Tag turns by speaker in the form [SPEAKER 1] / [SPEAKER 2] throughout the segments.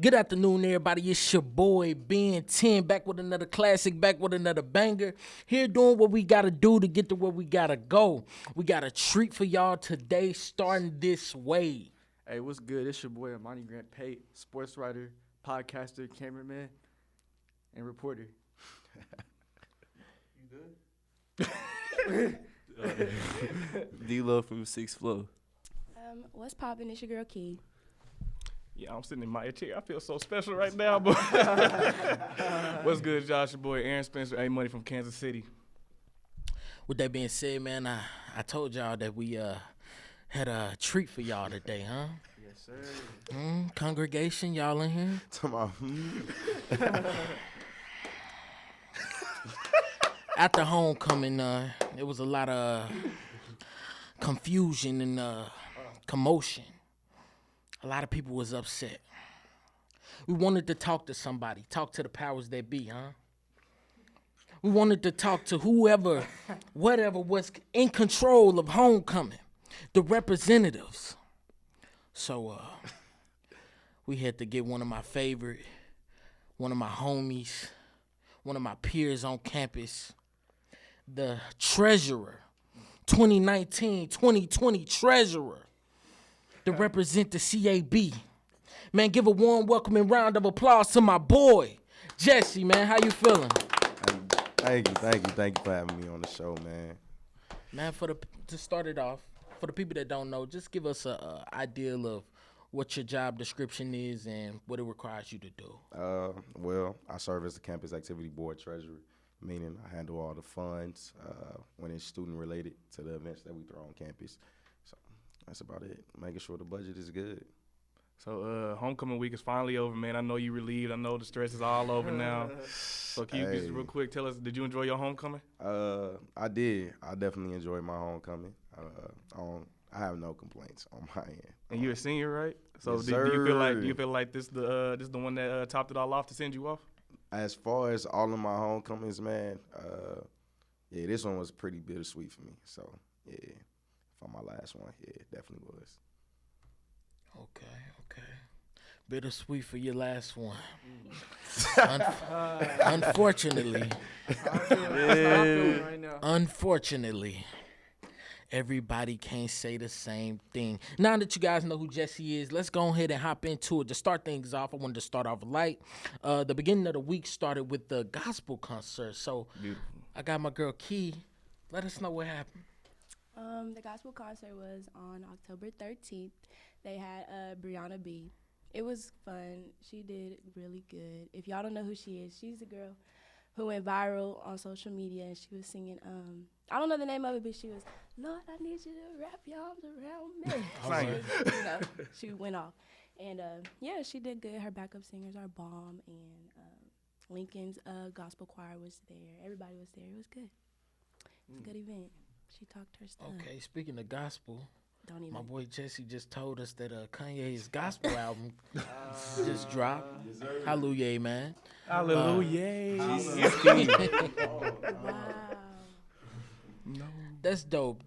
[SPEAKER 1] Good afternoon, everybody. It's your boy Ben 10, back with another classic, back with another banger. Here doing what we gotta do to get to where we gotta go. We got a treat for y'all today, starting this way.
[SPEAKER 2] Hey, what's good? It's your boy Amani Grant Pate, sports writer, podcaster, cameraman, and reporter.
[SPEAKER 3] You good? D-Lo from 6th Floor.
[SPEAKER 4] What's poppin'? It's your girl Key.
[SPEAKER 5] Yeah, I'm sitting in my chair. I feel so special right now, boy. What's good, Josh? Your boy Aaron Spencer, A-Money from Kansas City.
[SPEAKER 1] With that being said, man, I told y'all that we had a treat for y'all today, huh?
[SPEAKER 2] Yes, sir.
[SPEAKER 1] Congregation, y'all in here? After homecoming, it was a lot of confusion and commotion. A lot of people was upset. We wanted to talk to somebody, talk to the powers that be, huh? We wanted to talk to whoever, whatever was in control of homecoming, the representatives. So we had to get one of my favorite, one of my homies, one of my peers on campus, the treasurer, 2019-2020 treasurer, to represent the CAB. Man, give a warm welcoming round of applause to my boy, Jessie, man. How you feeling?
[SPEAKER 3] Thank you for having me on the show, man.
[SPEAKER 1] Man, to start it off, for the people that don't know, just give us a idea of what your job description is and what it requires you to do.
[SPEAKER 3] Well, I serve as the campus activity board treasurer, meaning I handle all the funds when it's student related to the events that we throw on campus. So that's about it. Making sure the budget is good.
[SPEAKER 5] So homecoming week is finally over, man. I know you relieved. I know the stress is all over now. So can you just real quick tell us, did you enjoy your homecoming?
[SPEAKER 3] I did. I definitely enjoyed my homecoming. I have no complaints on my end.
[SPEAKER 5] And you're a senior, right? So
[SPEAKER 3] Yes,
[SPEAKER 5] do you feel like this the one that topped it all off to send you off?
[SPEAKER 3] As far as all of my homecomings, man, yeah, this one was pretty bittersweet for me. So yeah, for my last one, yeah, it definitely was.
[SPEAKER 1] Okay. Bittersweet for your last one. Unfortunately, everybody can't say the same thing. Now that you guys know who Jessie is, let's go ahead and hop into it. To start things off, I wanted to start off light. The beginning of the week started with the gospel concert. So
[SPEAKER 5] Beautiful.
[SPEAKER 1] I got my girl Key. Let us know what happened.
[SPEAKER 4] The gospel concert was on October 13th. They had Brianna B. It was fun. She did really good. If y'all don't know who she is, she's a girl who went viral on social media, and she was singing, I don't know the name of it, but she was, Lord, I need you to wrap your arms around me. She went off. And, yeah, she did good. Her backup singers are Bomb, and Lincoln's gospel choir was there. Everybody was there. It was good. It's a good event. She talked her stuff.
[SPEAKER 1] Okay, speaking of gospel,
[SPEAKER 4] Don't even.
[SPEAKER 1] my boy Jessie just told us that Kanye's gospel album just dropped. Hallelujah, man.
[SPEAKER 5] Hallelujah.
[SPEAKER 4] Wow.
[SPEAKER 5] No.
[SPEAKER 1] That's dope.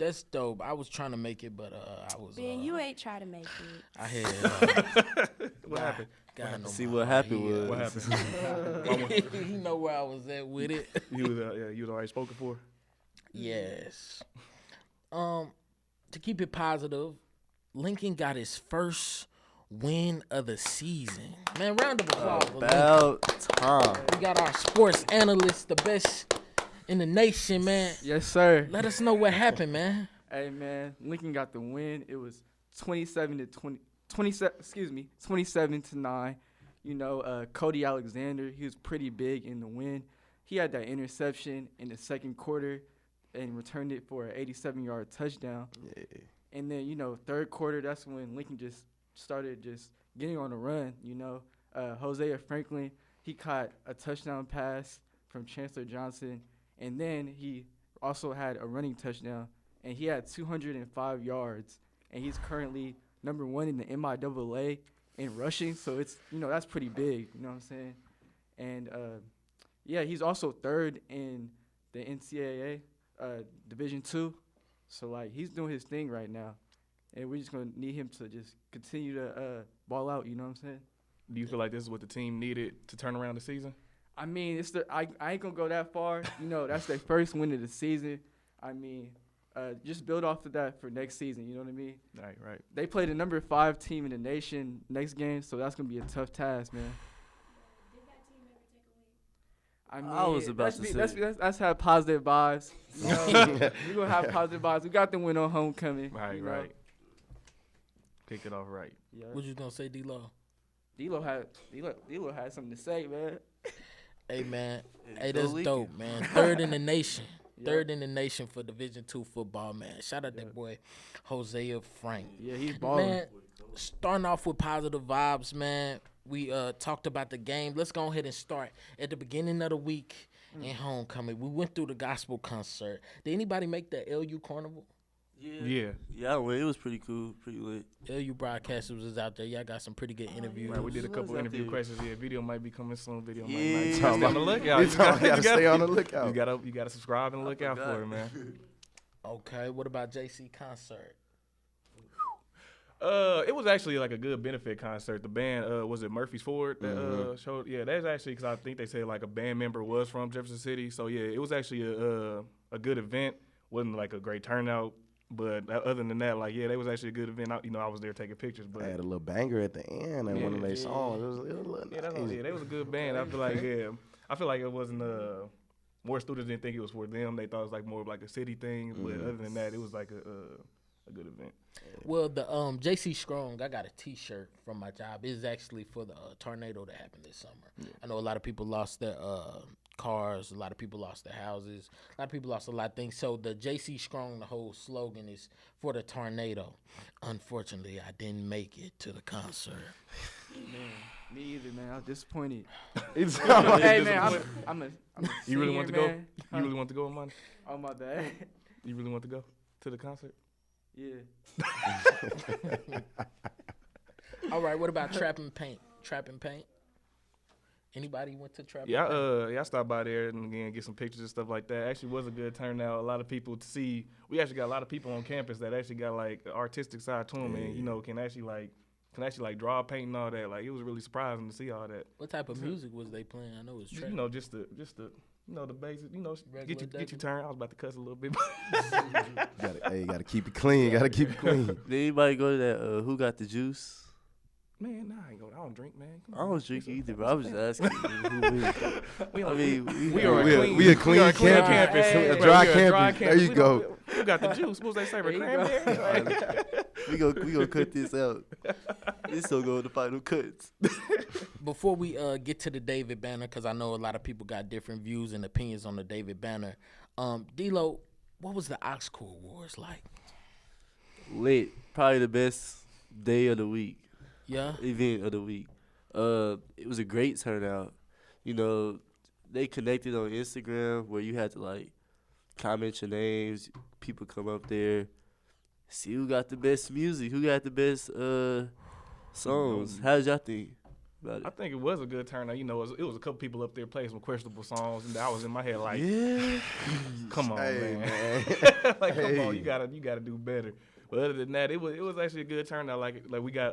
[SPEAKER 1] I was trying to make it, but I was.
[SPEAKER 4] Ben, you ain't try to make it.
[SPEAKER 1] I had.
[SPEAKER 5] What happened?
[SPEAKER 1] God know
[SPEAKER 3] See
[SPEAKER 1] my
[SPEAKER 3] what
[SPEAKER 1] heart.
[SPEAKER 3] happened was.
[SPEAKER 5] What happened?
[SPEAKER 1] You know where I was at with it.
[SPEAKER 5] You was already spoken for?
[SPEAKER 1] Yes. To keep it positive, Lincoln got his first win of the season. Man, round of applause for Lincoln.
[SPEAKER 3] About time.
[SPEAKER 1] We got our sports analyst, the best in the nation, man.
[SPEAKER 2] Yes, sir.
[SPEAKER 1] Let us know what happened, man.
[SPEAKER 2] Hey, man, Lincoln got the win. It was 27 to 9. You know, Cody Alexander, he was pretty big in the win. He had that interception in the second quarter and returned it for an 87-yard touchdown.
[SPEAKER 3] Yeah.
[SPEAKER 2] And then, you know, third quarter, that's when Lincoln just started just getting on the run, you know. Hosea Franklin, he caught a touchdown pass from Chancellor Johnson, and then he also had a running touchdown, and he had 205 yards, and he's currently number 1 in the MIAA in rushing, so it's, you know, that's pretty big, you know what I'm saying? And, yeah, he's also third in the NCAA Division II. So, like, he's doing his thing right now. And we're just going to need him to just continue to ball out, you know what I'm saying?
[SPEAKER 5] Do you feel like this is what the team needed to turn around the season?
[SPEAKER 2] I mean, I ain't gonna go that far. You know, that's their first win of the season. I mean, just build off of that for next season. You know what I mean?
[SPEAKER 5] Right.
[SPEAKER 2] They play the number 5 team in the nation next game, so that's gonna be a tough task, man. I mean,
[SPEAKER 6] I was about to say.
[SPEAKER 2] let's have positive vibes. You know, we're gonna have positive vibes. We got the win on homecoming.
[SPEAKER 5] Right,
[SPEAKER 2] you know?
[SPEAKER 5] right. Kick it off right.
[SPEAKER 2] Yeah.
[SPEAKER 1] What you gonna say, D-Lo?
[SPEAKER 2] D-Lo had something to say, man.
[SPEAKER 1] Hey man, hey,
[SPEAKER 6] Go
[SPEAKER 1] that's
[SPEAKER 6] Leaky.
[SPEAKER 1] dope, man. Third in the nation.
[SPEAKER 2] Yeah.
[SPEAKER 1] Third in the nation for Division II football, man. Shout out that boy, Hosea Frank.
[SPEAKER 2] Yeah, he's balling.
[SPEAKER 1] Man, starting off with positive vibes, man. We talked about the game. Let's go ahead and start at the beginning of the week in homecoming. We went through the gospel concert. Did anybody make the LU Carnival?
[SPEAKER 5] Yeah.
[SPEAKER 6] Yeah, I went. It was pretty cool, pretty lit.
[SPEAKER 1] LU broadcasters was out there. Y'all got some pretty good interviews.
[SPEAKER 5] Right, we did a
[SPEAKER 6] Who
[SPEAKER 5] couple
[SPEAKER 6] was out
[SPEAKER 5] interview
[SPEAKER 6] there?
[SPEAKER 5] questions. Yeah, video might be coming soon. Video
[SPEAKER 6] Yeah.
[SPEAKER 5] might stay on the lookout.
[SPEAKER 3] You gotta stay on the lookout.
[SPEAKER 5] You gotta subscribe and look out
[SPEAKER 6] forgot.
[SPEAKER 5] for it, man.
[SPEAKER 1] Okay, what about JC concert?
[SPEAKER 5] It was actually like a good benefit concert. The band, was it Murphy's Ford that showed? Yeah, that's actually because I think they said like a band member was from Jefferson City. So yeah, it was actually a good event. Wasn't like a great turnout, but other than that, like yeah, they was actually a good event. I was there taking pictures, but
[SPEAKER 3] I had a little banger at the end and one of their songs. It was a little nice.
[SPEAKER 5] they was a good band. I feel like it wasn't more students didn't think it was for them. They thought it was like more of like a city thing. But other than that, it was like a good event.
[SPEAKER 1] Well, the JC Strong, I got a T-shirt from my job. It's actually for the tornado that happened this summer.
[SPEAKER 5] Yeah.
[SPEAKER 1] I know a lot of people lost their cars. A lot of people lost their houses. A lot of people lost a lot of things. So the JC Strong, the whole slogan is for the tornado. Unfortunately, I didn't make it to the concert.
[SPEAKER 2] Man, me either, man. I was disappointed.
[SPEAKER 3] It's
[SPEAKER 2] Hey, man, I'm a
[SPEAKER 5] You really
[SPEAKER 2] senior,
[SPEAKER 5] want to go?
[SPEAKER 2] man.
[SPEAKER 5] You really want to go, man?
[SPEAKER 2] Oh, my bad.
[SPEAKER 5] You really want to go to the concert?
[SPEAKER 2] Yeah.
[SPEAKER 1] All right, what about Trap and Paint? Trap and Paint? Anybody went to Trap
[SPEAKER 5] Yeah,
[SPEAKER 1] and Paint?
[SPEAKER 5] I stopped by there and again get some pictures and stuff like that. Actually, was a good turnout. A lot of people to see. We actually got a lot of people on campus that actually got like the artistic side to them, and can actually draw, paint, and all that. Like it was really surprising to see all that.
[SPEAKER 1] What type of music was they playing? I know it was trap.
[SPEAKER 5] Just the the basic.
[SPEAKER 1] Regular
[SPEAKER 5] Get you
[SPEAKER 1] Debbie?
[SPEAKER 5] turned. I was about to cuss a little bit.
[SPEAKER 3] Gotta keep it clean. Gotta keep it clean.
[SPEAKER 6] Did anybody go to that? Who got the juice?
[SPEAKER 5] Man, nah, I ain't go. I don't drink, man. Come
[SPEAKER 6] I
[SPEAKER 5] on.
[SPEAKER 6] don't drink either, bro. I was just asking who wins.
[SPEAKER 5] We are
[SPEAKER 3] We a clean
[SPEAKER 5] campus.
[SPEAKER 3] A dry campus. There you go.
[SPEAKER 5] Who got the juice? What was they serving? Cranberry?
[SPEAKER 6] we gonna cut this out. This will go to the final cuts.
[SPEAKER 1] Before we get to the David Banner, because I know a lot of people got different views and opinions on the David Banner. D-Lo, what was the Oxcore Awards like?
[SPEAKER 6] Lit. Probably the best day of the week.
[SPEAKER 1] Yeah?
[SPEAKER 6] Event of the week. It was a great turnout. They connected on Instagram where you had to like comment your names. People come up there, see who got the best music, who got the best songs. How did y'all think about it?
[SPEAKER 5] I think it was a good turnout. It was a couple people up there playing some questionable songs, and I was in my head like,
[SPEAKER 6] Yeah.
[SPEAKER 5] come on,
[SPEAKER 3] Hey,
[SPEAKER 5] man. Like, come on, you gotta do better. But other than that, it was actually a good turnout. Like we got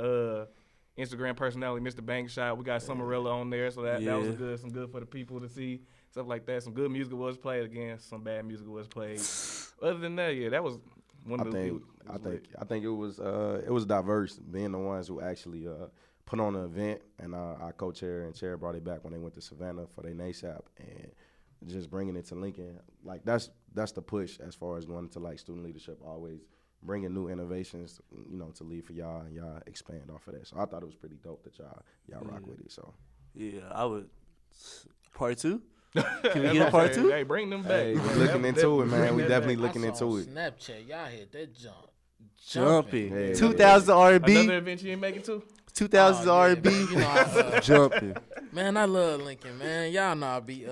[SPEAKER 5] Instagram personality, Mr. Bankshot. We got Summerella on there, so that was some good for the people to see. Stuff like that. Some good music was played again. Some bad music was played. Other than that, yeah, that was one of the.
[SPEAKER 3] I think it was diverse, being the ones who actually put on the event, and our co-chair and chair brought it back when they went to Savannah for their NASAP, and just bringing it to Lincoln. Like that's the push as far as going to like student leadership, always bringing new innovations, to lead for y'all, and y'all expand off of that. So I thought it was pretty dope that y'all rock with it. So
[SPEAKER 6] Yeah, I would. Part 2? Can we get a part 2?
[SPEAKER 5] Hey, bring them back.
[SPEAKER 3] hey, we looking into it, man. We definitely looking
[SPEAKER 1] I saw
[SPEAKER 3] into
[SPEAKER 1] on
[SPEAKER 3] it.
[SPEAKER 1] Snapchat, y'all hit that jump.
[SPEAKER 6] Jumping.
[SPEAKER 3] Hey.
[SPEAKER 6] 2000 R&B.
[SPEAKER 5] Another event you ain't make it to?
[SPEAKER 6] 2000
[SPEAKER 1] Oh, yeah,
[SPEAKER 6] R&B.
[SPEAKER 1] man. I,
[SPEAKER 6] Jumping.
[SPEAKER 1] man, I love Lincoln, man. Y'all know I be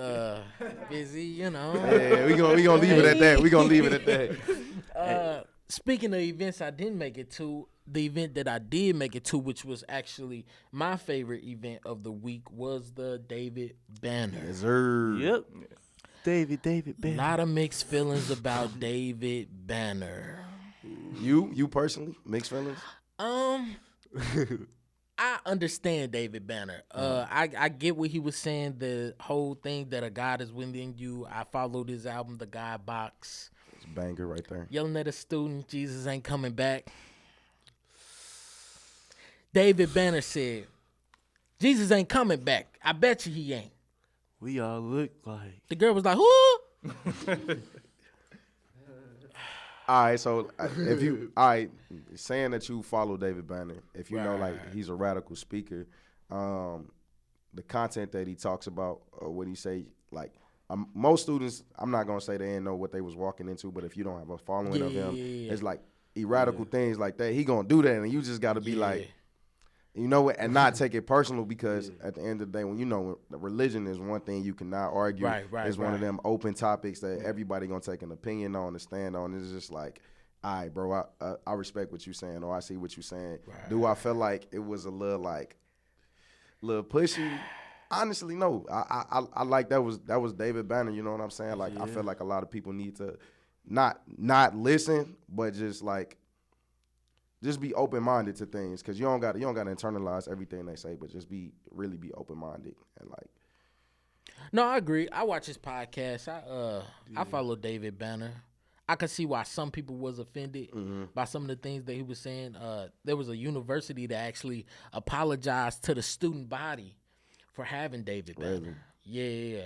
[SPEAKER 1] busy,
[SPEAKER 3] Yeah, we gonna leave it at that. We gonna leave it at that.
[SPEAKER 1] Speaking of events I didn't make it to, the event that I did make it to, which was actually my favorite event of the week, was the David Banner.
[SPEAKER 3] Yes, sir.
[SPEAKER 6] Yep. David
[SPEAKER 1] A
[SPEAKER 6] Banner.
[SPEAKER 1] lot of mixed feelings about David Banner.
[SPEAKER 3] You personally, mixed feelings?
[SPEAKER 1] I I understand David Banner. I get what he was saying. The whole thing that a God is within you. I followed his album, The God Box.
[SPEAKER 3] It's a banger right there.
[SPEAKER 1] Yelling at a student, Jesus ain't coming back. David Banner said, Jesus ain't coming back. I bet you he ain't.
[SPEAKER 6] We all look like.
[SPEAKER 1] The girl was like, who?
[SPEAKER 3] All right, so if you saying that you follow David Banner, if you know like he's a radical speaker, the content that he talks about, what he say, like most students, I'm not gonna say they didn't know what they was walking into, but if you don't have a following of him, it's like radical things like that. He gonna do that, and you just gotta be like, you know what, and not take it personal, because at the end of the day, when you know religion is one thing you cannot argue. It's one of them open topics that everybody gonna take an opinion on, and stand on. It's just like, all right, bro, I respect what you saying, or I see what you saying. Do I feel like it was a little pushy? Honestly, no. I like that was David Banner. You know what I'm saying? Like I feel like a lot of people need to not listen, but just like. Just be open-minded to things, because you don't got to internalize everything they say, but just really be open-minded and like.
[SPEAKER 1] No, I agree. I watch his podcast. I follow David Banner. I could see why some people was offended by some of the things that he was saying. There was a university that actually apologized to the student body for having David Banner. Yeah.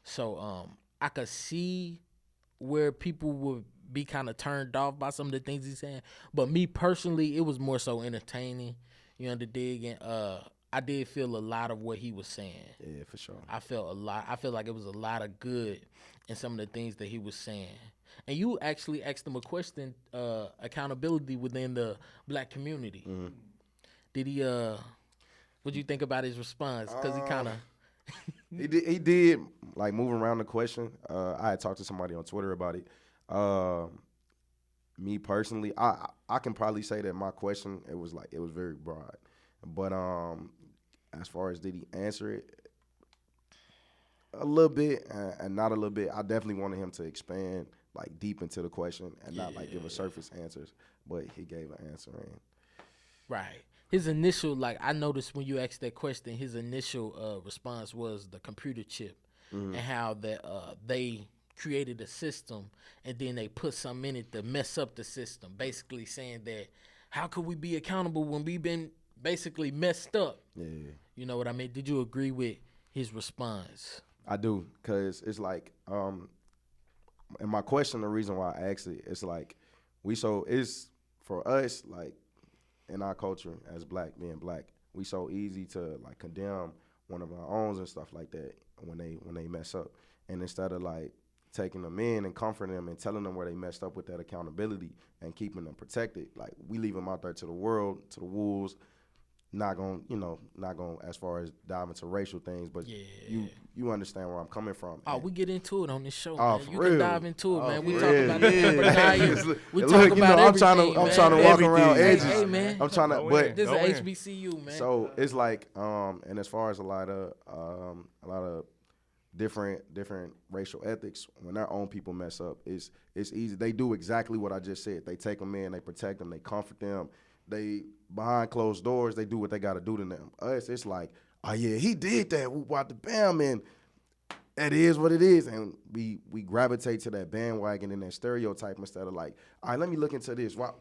[SPEAKER 1] So I could see where people would be kind of turned off by some of the things he's saying, but me personally, it was more so entertaining. You know, the dig, and I did feel a lot of what he was saying.
[SPEAKER 3] Yeah, for sure.
[SPEAKER 1] I felt a lot. I feel like it was a lot of good in some of the things that he was saying. And you actually asked him a question, accountability within the black community. Did he? What'd you think about his response? Because he kind of.
[SPEAKER 3] He did like move around the question. I had talked to somebody on Twitter about it. Me personally, I can probably say that my question, it was very broad, but as far as did he answer it, a little bit and not a little bit. I definitely wanted him to expand like deep into the question and not like give a surface answers, but he gave an answer.
[SPEAKER 1] Right. His initial, like I noticed when you asked that question, his initial response was the computer chip and how that they created a system and then they put something in it to mess up the system, basically saying that how could we be accountable when we've been basically messed up? Yeah. You know what I mean? Did you agree with his response?
[SPEAKER 3] I do, because it's like, and my question, the reason why I asked it, it's like, it's for us, like in our culture as being black, we so easy to like condemn one of our own and stuff like that when they mess up. And instead of like taking them in and comforting them and telling them where they messed up with that accountability and keeping them protected, like we leave them out there to the world, to the wolves, not going as far as dive into racial things, but you understand where I'm coming from.
[SPEAKER 1] Oh, we get into it on this show,
[SPEAKER 3] man.
[SPEAKER 1] You
[SPEAKER 3] can
[SPEAKER 1] dive into it, man. We talk about
[SPEAKER 3] the
[SPEAKER 1] we talk about everything,
[SPEAKER 3] I'm trying to walk around edges.
[SPEAKER 1] Hey, man.
[SPEAKER 3] I'm trying to, but
[SPEAKER 1] this is HBCU, man.
[SPEAKER 3] So it's like, and as far as a lot of different racial ethics, when their own people mess up, it's easy. They do exactly what I just said. They take them in, they protect them, they comfort them. They behind closed doors, they do what they got to do to them. Us, it's like, oh yeah, he did that. We bought the bam, and that is what it is. And we gravitate to that bandwagon and that stereotype instead of like, all right, let me look into this. Why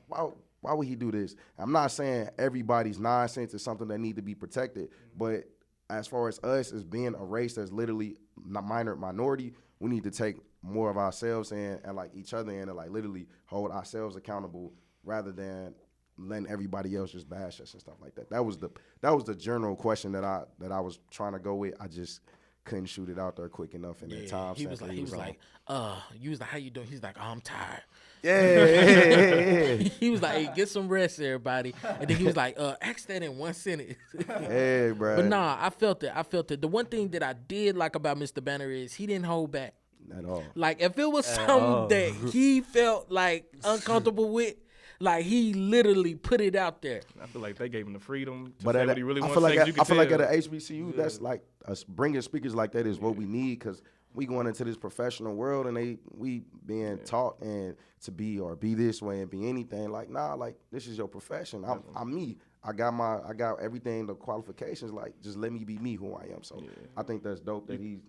[SPEAKER 3] would he do this? I'm not saying everybody's nonsense is something that need to be protected, but as far as us as being a race that's literally minority, we need to take more of ourselves in and like each other in and like literally hold ourselves accountable rather than letting everybody else just bash us and stuff like that. That was the general question that I was trying to go with. I just couldn't shoot it out there quick enough in that time.
[SPEAKER 1] He was like, how you doing? He's like, oh, I'm tired.
[SPEAKER 3] Yeah.
[SPEAKER 1] He was like, hey, get some rest, everybody. And then he was like, ask that in one sentence.
[SPEAKER 3] Hey, bro.
[SPEAKER 1] But nah, I felt it. The one thing that I did like about Mr. Banner is he didn't hold back.
[SPEAKER 3] At all.
[SPEAKER 1] Like, if it was something that he felt like uncomfortable with, like he literally put it out there.
[SPEAKER 5] I feel like they gave him the freedom to
[SPEAKER 3] but
[SPEAKER 5] say what he really wants to say.
[SPEAKER 3] I feel like at a HBCU, that's like us bringing speakers like that is what we need, because we going into this professional world and we being taught and to be or be this way and be anything. Like, nah, like this is your profession. I'm me. I got everything, the qualifications. Like, just let me be me, who I am. So I think that's dope that he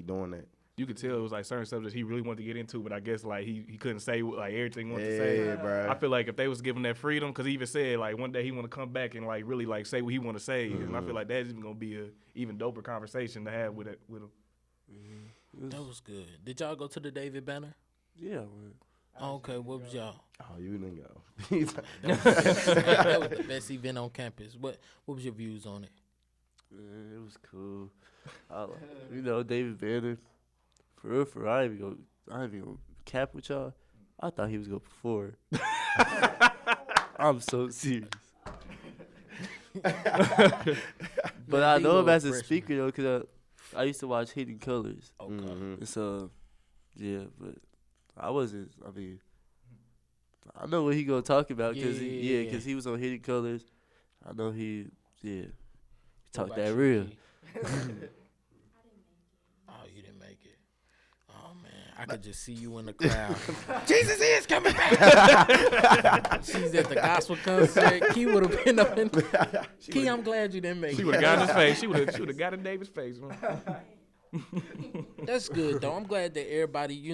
[SPEAKER 3] doing that.
[SPEAKER 5] You could tell it was like certain subjects he really wanted to get into, but I guess like he couldn't say like everything he wanted to say.
[SPEAKER 3] Yeah, bro.
[SPEAKER 5] I feel like if they was giving that freedom, because he even said like one day he want to come back and like really like say what he want to say, and I feel like that's even gonna be a even doper conversation to have with him.
[SPEAKER 1] That was good. Did y'all go to the David Banner?
[SPEAKER 6] Yeah, man.
[SPEAKER 1] Oh, okay, what was y'all?
[SPEAKER 3] Oh, you didn't go.
[SPEAKER 1] That was the best event on campus. What was your views on it?
[SPEAKER 6] Man, it was cool. David Banner. For real, I ain't even gonna cap with y'all. I thought he was gonna perform. I'm so serious. But I know him as a speaker though, cause I used to watch Hidden Colors.
[SPEAKER 1] Okay.
[SPEAKER 6] And so, yeah, but I wasn't. I mean, I know what he gonna talk about, cause he was on Hidden Colors. I know he talked that real.
[SPEAKER 1] Oh, you didn't make it. Oh man, I could just see you in the crowd. Jesus is coming back. She's at the gospel concert. Key would have been up in. Key, I'm glad you didn't make it.
[SPEAKER 5] She would have got in his face. She would have got in David's face.
[SPEAKER 1] That's good though. I'm glad that everybody,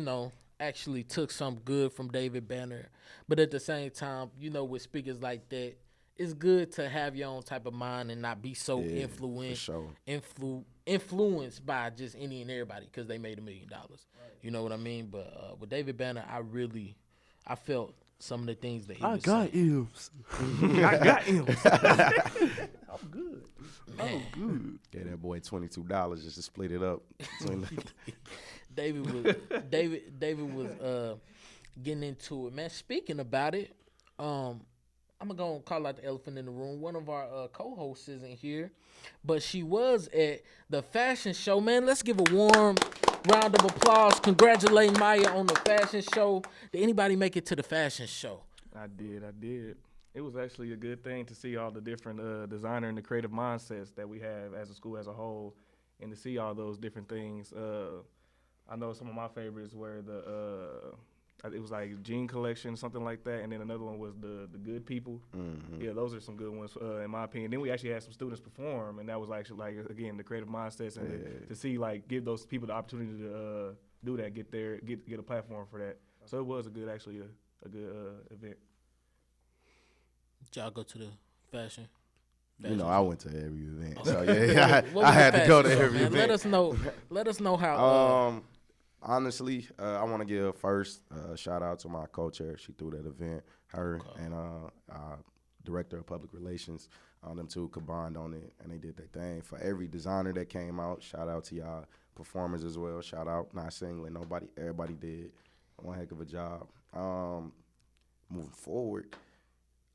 [SPEAKER 1] actually took something good from David Banner. But at the same time, with speakers like that, it's good to have your own type of mind and not be so influenced by just any and everybody because they made $1 million. Right. You know what I mean? But with David Banner, I felt some of the things that he was saying.
[SPEAKER 5] I got M's. I'm good.
[SPEAKER 1] Man.
[SPEAKER 3] Good. Yeah, that boy $22 just to split it up.
[SPEAKER 1] David was getting into it, man. Speaking about it, I'm gonna call out the elephant in the room. One of our co-hosts isn't here, but she was at the fashion show. Man, let's give a warm round of applause. Congratulate Maya on the fashion show. Did anybody make it to the fashion show?
[SPEAKER 5] I did. It was actually a good thing to see all the different designer and the creative mindsets that we have as a school as a whole, and to see all those different things. I know some of my favorites were it was like Jean Collection, something like that, and then another one was the Good People. Mm-hmm. Yeah, those are some good ones in my opinion. Then we actually had some students perform, and that was actually like again the creative mindsets and to see like give those people the opportunity to do that, get a platform for that. So it was a good event.
[SPEAKER 1] Did y'all go to the fashion?
[SPEAKER 3] I went to every event, so yeah, I had to go to every event.
[SPEAKER 1] Let us know how.
[SPEAKER 3] Honestly, I want to give first shout out to my co-chair. She threw that event. Her and director of public relations, them two combined on it, and they did their thing. For every designer that came out, shout out to y'all performers as well. Shout out, not singling nobody. Everybody did one heck of a job. Moving forward,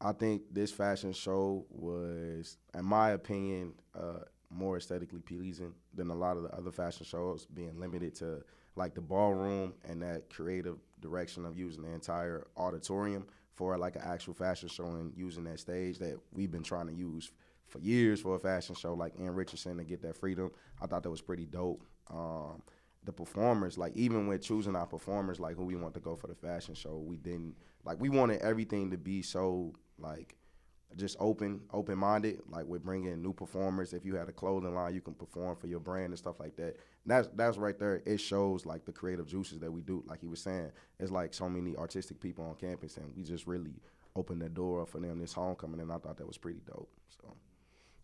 [SPEAKER 3] I think this fashion show was, in my opinion, more aesthetically pleasing than a lot of the other fashion shows, being limited to like the ballroom and that creative direction of using the entire auditorium for like an actual fashion show and using that stage that we've been trying to use for years for a fashion show, like in Richardson, to get that freedom. I thought that was pretty dope. The performers, like even with choosing our performers, like who we want to go for the fashion show, we wanted everything to be so like just open-minded, like we're bringing new performers. If you had a clothing line, you can perform for your brand and stuff like that. And that's right there. It shows like the creative juices that we do. Like he was saying, it's like so many artistic people on campus, and we just really opened the door up for them this homecoming, and I thought that was pretty dope. So.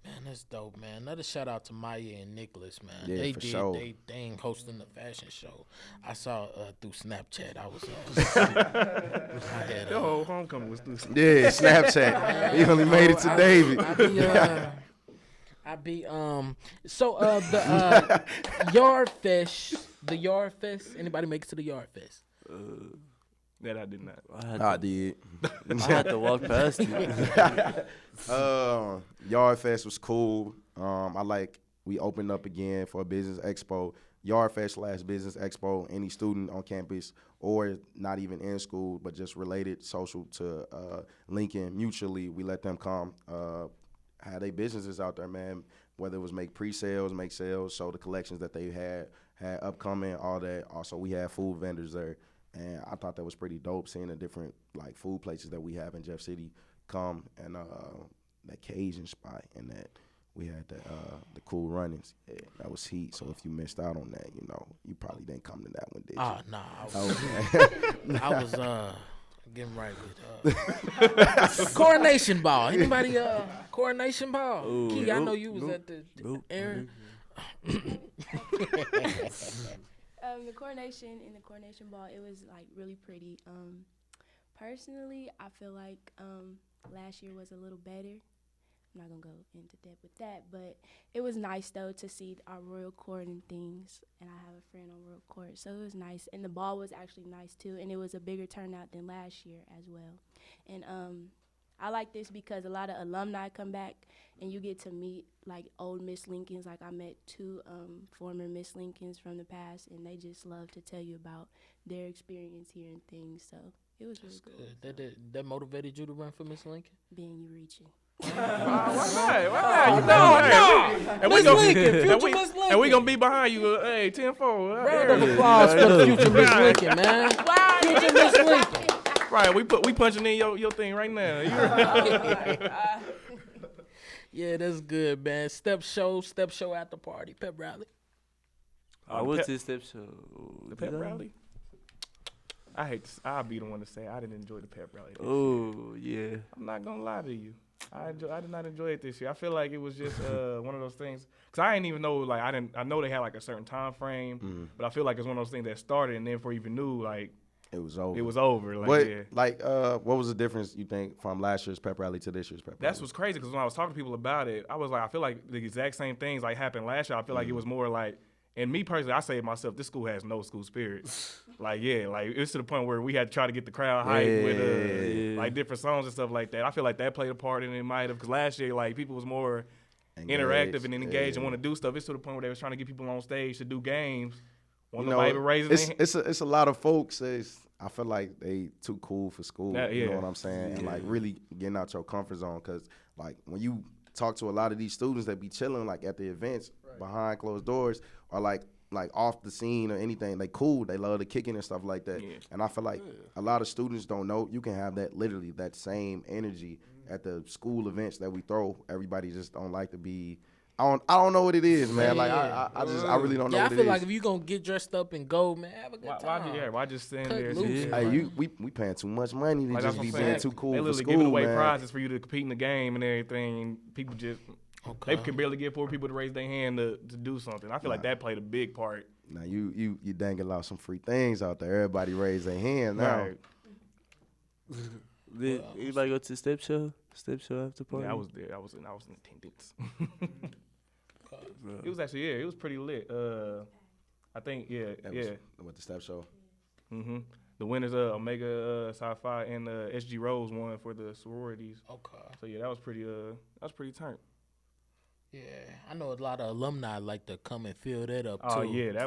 [SPEAKER 1] Man, that's dope, man. Another shout out to Maya and Nicholas, man.
[SPEAKER 3] Yeah,
[SPEAKER 1] they
[SPEAKER 3] for
[SPEAKER 1] did
[SPEAKER 3] sure.
[SPEAKER 1] they thing hosting the fashion show. I saw through Snapchat. I was
[SPEAKER 5] The whole homecoming was through
[SPEAKER 3] Yeah, Snapchat. He only made it to David.
[SPEAKER 1] The Yard Fest. Anybody make it to the Yard Fest?
[SPEAKER 5] That I did not.
[SPEAKER 3] I did.
[SPEAKER 6] I had to walk past it.
[SPEAKER 3] Yard Fest was cool. We opened up again for a business expo. Yard Fest / business expo. Any student on campus or not even in school, but just related social to Lincoln mutually, we let them come. Had their businesses out there, man. Whether it was make pre-sales, make sales, show the collections that they had upcoming, all that. Also, we had food vendors there. And I thought that was pretty dope, seeing the different like food places that we have in Jeff City come and Cajun spot, and that we had the cool runnings. Yeah, that was heat. So if you missed out on that, you probably didn't come to that one, did you?
[SPEAKER 1] Nah. I was getting right with coronation ball. Anybody coronation ball?
[SPEAKER 6] Ooh,
[SPEAKER 1] Key, I
[SPEAKER 6] nope,
[SPEAKER 1] know you was
[SPEAKER 6] nope,
[SPEAKER 1] at the
[SPEAKER 6] nope.
[SPEAKER 1] Aaron.
[SPEAKER 4] The coronation ball, it was like really pretty. Personally, I feel like last year was a little better. I'm not gonna go into depth with that, but it was nice though to see our royal court and things. And I have a friend on royal court, so it was nice. And the ball was actually nice too, and it was a bigger turnout than last year as well. And I like this because a lot of alumni come back, and you get to meet like old Miss Lincolns. Like I met 2 former Miss Lincolns from the past, and they just love to tell you about their experience here and things. So it was really cool.
[SPEAKER 1] That motivated you to run for Miss Lincoln?
[SPEAKER 4] Being you reaching.
[SPEAKER 5] Why not?
[SPEAKER 1] Miss Lincoln, future Miss Lincoln.
[SPEAKER 5] And we gonna be behind you. Hey, 10-4.
[SPEAKER 1] Round of applause for the future Miss Lincoln, man. Future Miss Lincoln.
[SPEAKER 5] Right, we punching in your thing right now.
[SPEAKER 1] Yeah, that's good, man. Step show after party, pep rally.
[SPEAKER 6] I went to the step show.
[SPEAKER 5] The pep rally? I'll be the one to say I didn't enjoy the pep rally.
[SPEAKER 6] Oh, yeah.
[SPEAKER 5] I'm not gonna lie to you. I did not enjoy it this year. I feel like it was just one of those things. Cause I didn't even know, like, I know they had like a certain time frame, but I feel like it's one of those things that started and then before you even knew, like,
[SPEAKER 3] it was over.
[SPEAKER 5] It was over. Like,
[SPEAKER 3] but,
[SPEAKER 5] yeah.
[SPEAKER 3] What was the difference, you think, from last year's pep rally to this year's pep rally?
[SPEAKER 5] That's what's crazy, because when I was talking to people about it, I was like, I feel like the exact same things like happened last year. I feel like it was more like, and me personally, I say to myself, this school has no school spirit. Like it's to the point where we had to try to get the crowd hyped with like different songs and stuff like that. I feel like that played a part in it, might have, because last year, like, people was more interactive and engaged and want to do stuff. It's to the point where they was trying to get people on stage to do games. Nobody even raising
[SPEAKER 3] it's a lot of folks. I feel like they too cool for school.
[SPEAKER 5] Yeah.
[SPEAKER 3] You know what I'm saying? And like really getting out your comfort zone, because like when you talk to a lot of these students that be chilling like at the events behind closed doors, or like off the scene or anything, they cool. They love the kicking and stuff like that. Yeah. And I feel like a lot of students don't know you can have that literally that same energy at the school events that we throw. Everybody just don't like to be. I don't know what it is, man. Like I really don't know what it is.
[SPEAKER 1] I feel like if you gonna get dressed up and go, man, have a good time.
[SPEAKER 5] Why just stand
[SPEAKER 1] Cut
[SPEAKER 5] there?
[SPEAKER 1] loose.
[SPEAKER 3] Hey, we paying too much money to just be being too cool
[SPEAKER 5] they
[SPEAKER 3] for
[SPEAKER 5] literally
[SPEAKER 3] school,
[SPEAKER 5] giving away
[SPEAKER 3] man.
[SPEAKER 5] prizes for you to compete in the game and everything. And people just they can barely get 4 people to raise their hand to do something. I feel like that played a big part.
[SPEAKER 3] Now you dangle out some free things out there. Everybody raise their hand now.
[SPEAKER 5] Right.
[SPEAKER 6] Did anybody go to the step show? Step show after party?
[SPEAKER 5] Yeah, I was there. I was in attendance. It was actually it was pretty lit. I think
[SPEAKER 3] With the step show.
[SPEAKER 5] Mm-hmm. The winners Omega Sci-Fi and SG Rose won for the sororities.
[SPEAKER 1] Okay.
[SPEAKER 5] So yeah, that was pretty turned.
[SPEAKER 1] Yeah, I know a lot of alumni like to come and fill that up too.
[SPEAKER 5] Oh yeah,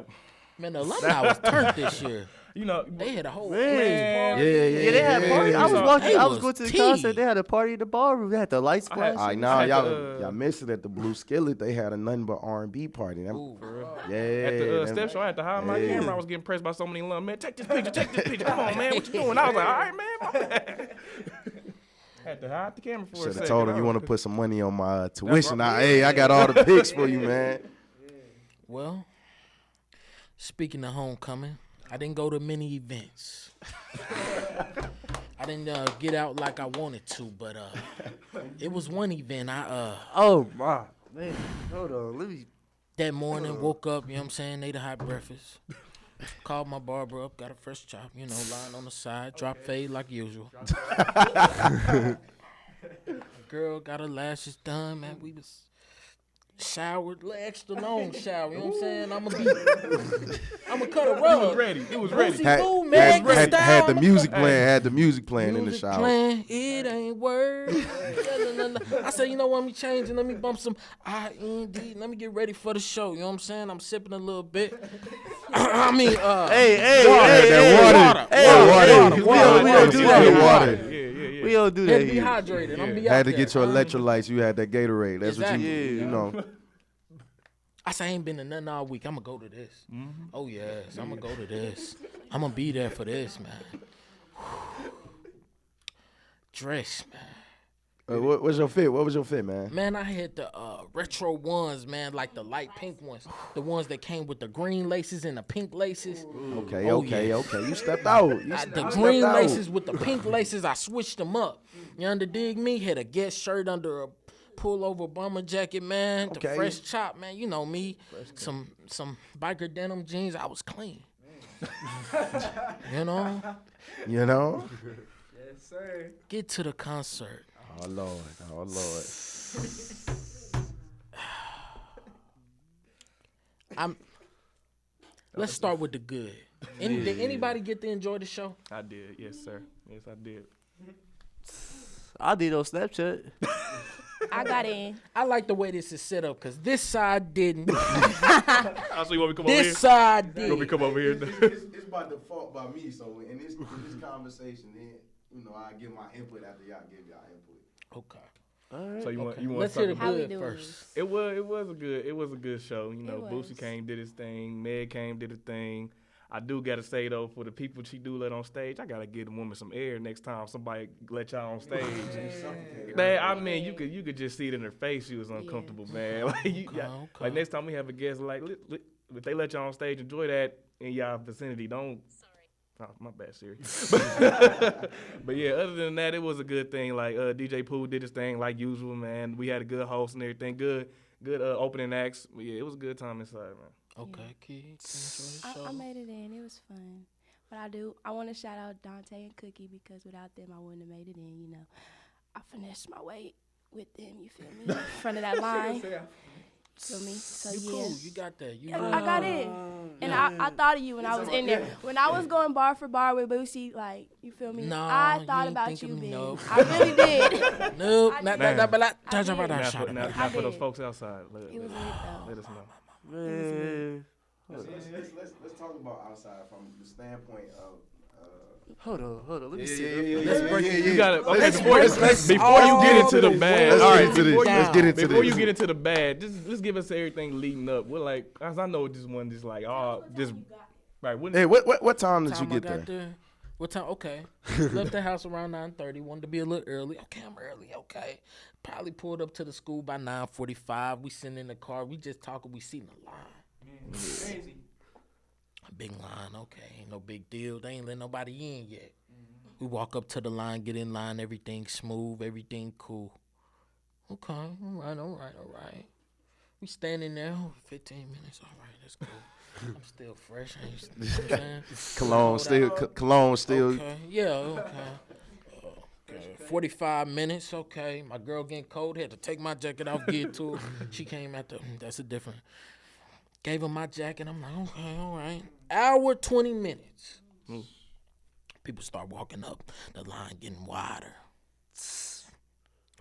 [SPEAKER 1] man, the alumni was turned this year.
[SPEAKER 5] You know,
[SPEAKER 1] they had a whole
[SPEAKER 6] man.
[SPEAKER 1] Yeah,
[SPEAKER 6] they had a party. I was going to the
[SPEAKER 1] tea.
[SPEAKER 6] concert. They had a party in the ballroom. They had the lights flashing.
[SPEAKER 3] All right, now y'all missed it at the Blue Skillet. They had a nothing but R&B party.
[SPEAKER 1] Ooh, for real.
[SPEAKER 3] Yeah.
[SPEAKER 5] At the step show, I had to hide my camera. I was getting pressed by so many alumni. Man, take this picture. Come on, man, what you doing? I was like, all right, man, my bad. Had to hide the camera for a second.
[SPEAKER 3] Should have told him you want to put some money on my tuition. I got all the pics for you, man.
[SPEAKER 1] Well, speaking of homecoming, I didn't go to many events. I didn't get out like I wanted to, but it was one event.
[SPEAKER 6] Oh my man, hold on, let me.
[SPEAKER 1] That morning, woke up. You know what I'm saying? Ate a hot breakfast. Called my barber up, got a fresh chop. Lying on the side, drop fade like usual. Girl got her lashes done, man. We was showered, extra long shower. You know what I'm saying? I'm gonna cut a rug.
[SPEAKER 5] It was ready.
[SPEAKER 3] Had the music playing. In the shower.
[SPEAKER 1] Playing, it ain't word. I said, you know what? Let me change and let me bump some IND. Let me get ready for the show. You know what I'm saying? I'm sipping a little bit. I mean,
[SPEAKER 6] water. We don't do that.
[SPEAKER 3] Water.
[SPEAKER 6] We don't do that.
[SPEAKER 1] Had dehydrated. I'm be out
[SPEAKER 3] Had to
[SPEAKER 1] there.
[SPEAKER 3] get your electrolytes. You had that Gatorade. That's
[SPEAKER 1] Exactly.
[SPEAKER 3] what you know.
[SPEAKER 1] I said, I ain't been to nothing all week. I'm going to go to this.
[SPEAKER 5] Mm-hmm.
[SPEAKER 1] Oh, yes. I'm going to go to this. I'm going to be there for this, man. Dress, man.
[SPEAKER 3] What was your fit? What was your fit, man?
[SPEAKER 1] Man, I had the retro ones, man, like the light pink ones. The ones that came with the green laces and the pink laces.
[SPEAKER 3] Okay,
[SPEAKER 1] Oh,
[SPEAKER 3] okay,
[SPEAKER 1] yeah.
[SPEAKER 3] okay. You stepped out.
[SPEAKER 1] The green laces with the pink laces, I switched them up. You under dig me? Had a Guess shirt under a pullover bomber jacket, man. The
[SPEAKER 3] Okay.
[SPEAKER 1] fresh chop, man. You know me. Some biker denim jeans. I was clean. You know?
[SPEAKER 3] You know?
[SPEAKER 2] Yes, sir.
[SPEAKER 1] Get to the concert.
[SPEAKER 3] Oh Lord, oh Lord.
[SPEAKER 1] Let's start with the good. Did anybody get to enjoy the show?
[SPEAKER 5] I did. Yes, sir. Yes, I did.
[SPEAKER 6] I did on Snapchat.
[SPEAKER 4] I got in.
[SPEAKER 1] I like the way this is set up because this side didn't.
[SPEAKER 5] Oh, so you want me to come over here?
[SPEAKER 1] This side
[SPEAKER 5] You want me to
[SPEAKER 1] did.
[SPEAKER 5] come over here?
[SPEAKER 3] It's by default by me. So in this conversation, then I give my input after y'all give y'all input.
[SPEAKER 1] Okay.
[SPEAKER 6] All right.
[SPEAKER 5] So you want
[SPEAKER 1] Okay.
[SPEAKER 5] you want
[SPEAKER 1] Let's
[SPEAKER 5] to
[SPEAKER 1] hear
[SPEAKER 5] talk
[SPEAKER 1] the
[SPEAKER 5] about
[SPEAKER 4] How we
[SPEAKER 1] good
[SPEAKER 4] doing?
[SPEAKER 1] first.
[SPEAKER 5] it was a good show. You know,
[SPEAKER 4] It
[SPEAKER 5] Boosie
[SPEAKER 4] was.
[SPEAKER 5] came, did his thing. Meg came, did her thing. I do gotta say though, for the people she do let on stage, I gotta give the woman some air next time somebody let y'all on stage. Man, I mean, you could just see it in her face. She was uncomfortable, man. Like,
[SPEAKER 1] Okay.
[SPEAKER 5] like next time we have a guest, like if they let y'all on stage, enjoy that in y'all vicinity. Don't. Oh, my bad, Siri. But yeah, other than that, it was a good thing. Like DJ Pooh did his thing like usual, man. We had a good host and everything. Good opening acts. But yeah, it was a good time inside, man.
[SPEAKER 1] Okay, kids. Enjoy the show.
[SPEAKER 4] I made it in. It was fun. But I want to shout out Dante and Cookie because without them, I wouldn't have made it in. You know, I finessed my way with them. You feel me? In front of that line. Feel me? So
[SPEAKER 1] You
[SPEAKER 4] yeah.
[SPEAKER 1] cool. You got that. You
[SPEAKER 4] I got in. And I thought of you when I was in there. When I was going bar for bar with Boosie, like, you feel me?
[SPEAKER 1] No,
[SPEAKER 4] I
[SPEAKER 1] you
[SPEAKER 4] thought
[SPEAKER 1] ain't
[SPEAKER 4] about
[SPEAKER 1] think
[SPEAKER 4] you,
[SPEAKER 1] of me,
[SPEAKER 4] Ben.
[SPEAKER 1] nope.
[SPEAKER 4] I really did.
[SPEAKER 1] Nope.
[SPEAKER 4] I
[SPEAKER 1] Not
[SPEAKER 5] did.
[SPEAKER 1] that, but
[SPEAKER 4] I
[SPEAKER 1] touch
[SPEAKER 4] did.
[SPEAKER 1] about that
[SPEAKER 5] Not
[SPEAKER 1] shot.
[SPEAKER 5] for,
[SPEAKER 1] Man.
[SPEAKER 5] not for those
[SPEAKER 4] did.
[SPEAKER 5] folks outside.
[SPEAKER 4] It was lit, though.
[SPEAKER 5] Let us know.
[SPEAKER 6] Man.
[SPEAKER 3] Let's talk about outside from the standpoint of.
[SPEAKER 6] Hold on. Let me see.
[SPEAKER 5] You got to
[SPEAKER 3] Let's
[SPEAKER 5] before you get into the bad.
[SPEAKER 3] Let's
[SPEAKER 5] all
[SPEAKER 3] get
[SPEAKER 5] right,
[SPEAKER 3] into this.
[SPEAKER 5] before
[SPEAKER 3] Let's
[SPEAKER 5] you-
[SPEAKER 3] get into
[SPEAKER 5] Before
[SPEAKER 3] this.
[SPEAKER 5] you get into the bad, just give us everything leading up. We're like, cause I know this one just like, just right. When,
[SPEAKER 3] Hey, what time did you
[SPEAKER 1] Time I
[SPEAKER 3] get
[SPEAKER 1] got
[SPEAKER 3] there?
[SPEAKER 1] there. What time? Okay. Left the house around 9:30. Wanted to be a little early. Okay, I'm early. Okay. Probably pulled up to the school by 9:45. We sitting in the car. We just talking. We seen the line.
[SPEAKER 2] Crazy.
[SPEAKER 1] A big line. Okay. Ain't no big deal. They ain't let nobody in yet. We walk up to the line, get in line. Everything smooth. Everything cool. Okay. All right. We standing there. 15 minutes. All right. That's cool. I'm still fresh. I ain't, you know what I'm saying?
[SPEAKER 3] Cologne still.
[SPEAKER 1] Okay. Yeah, okay. 45 minutes, okay. My girl getting cold. Had to take my jacket off, get to her. She came after. That's a different. Gave her my jacket. I'm like, okay, all right. Hour, 20 minutes. People start walking up. The line getting wider.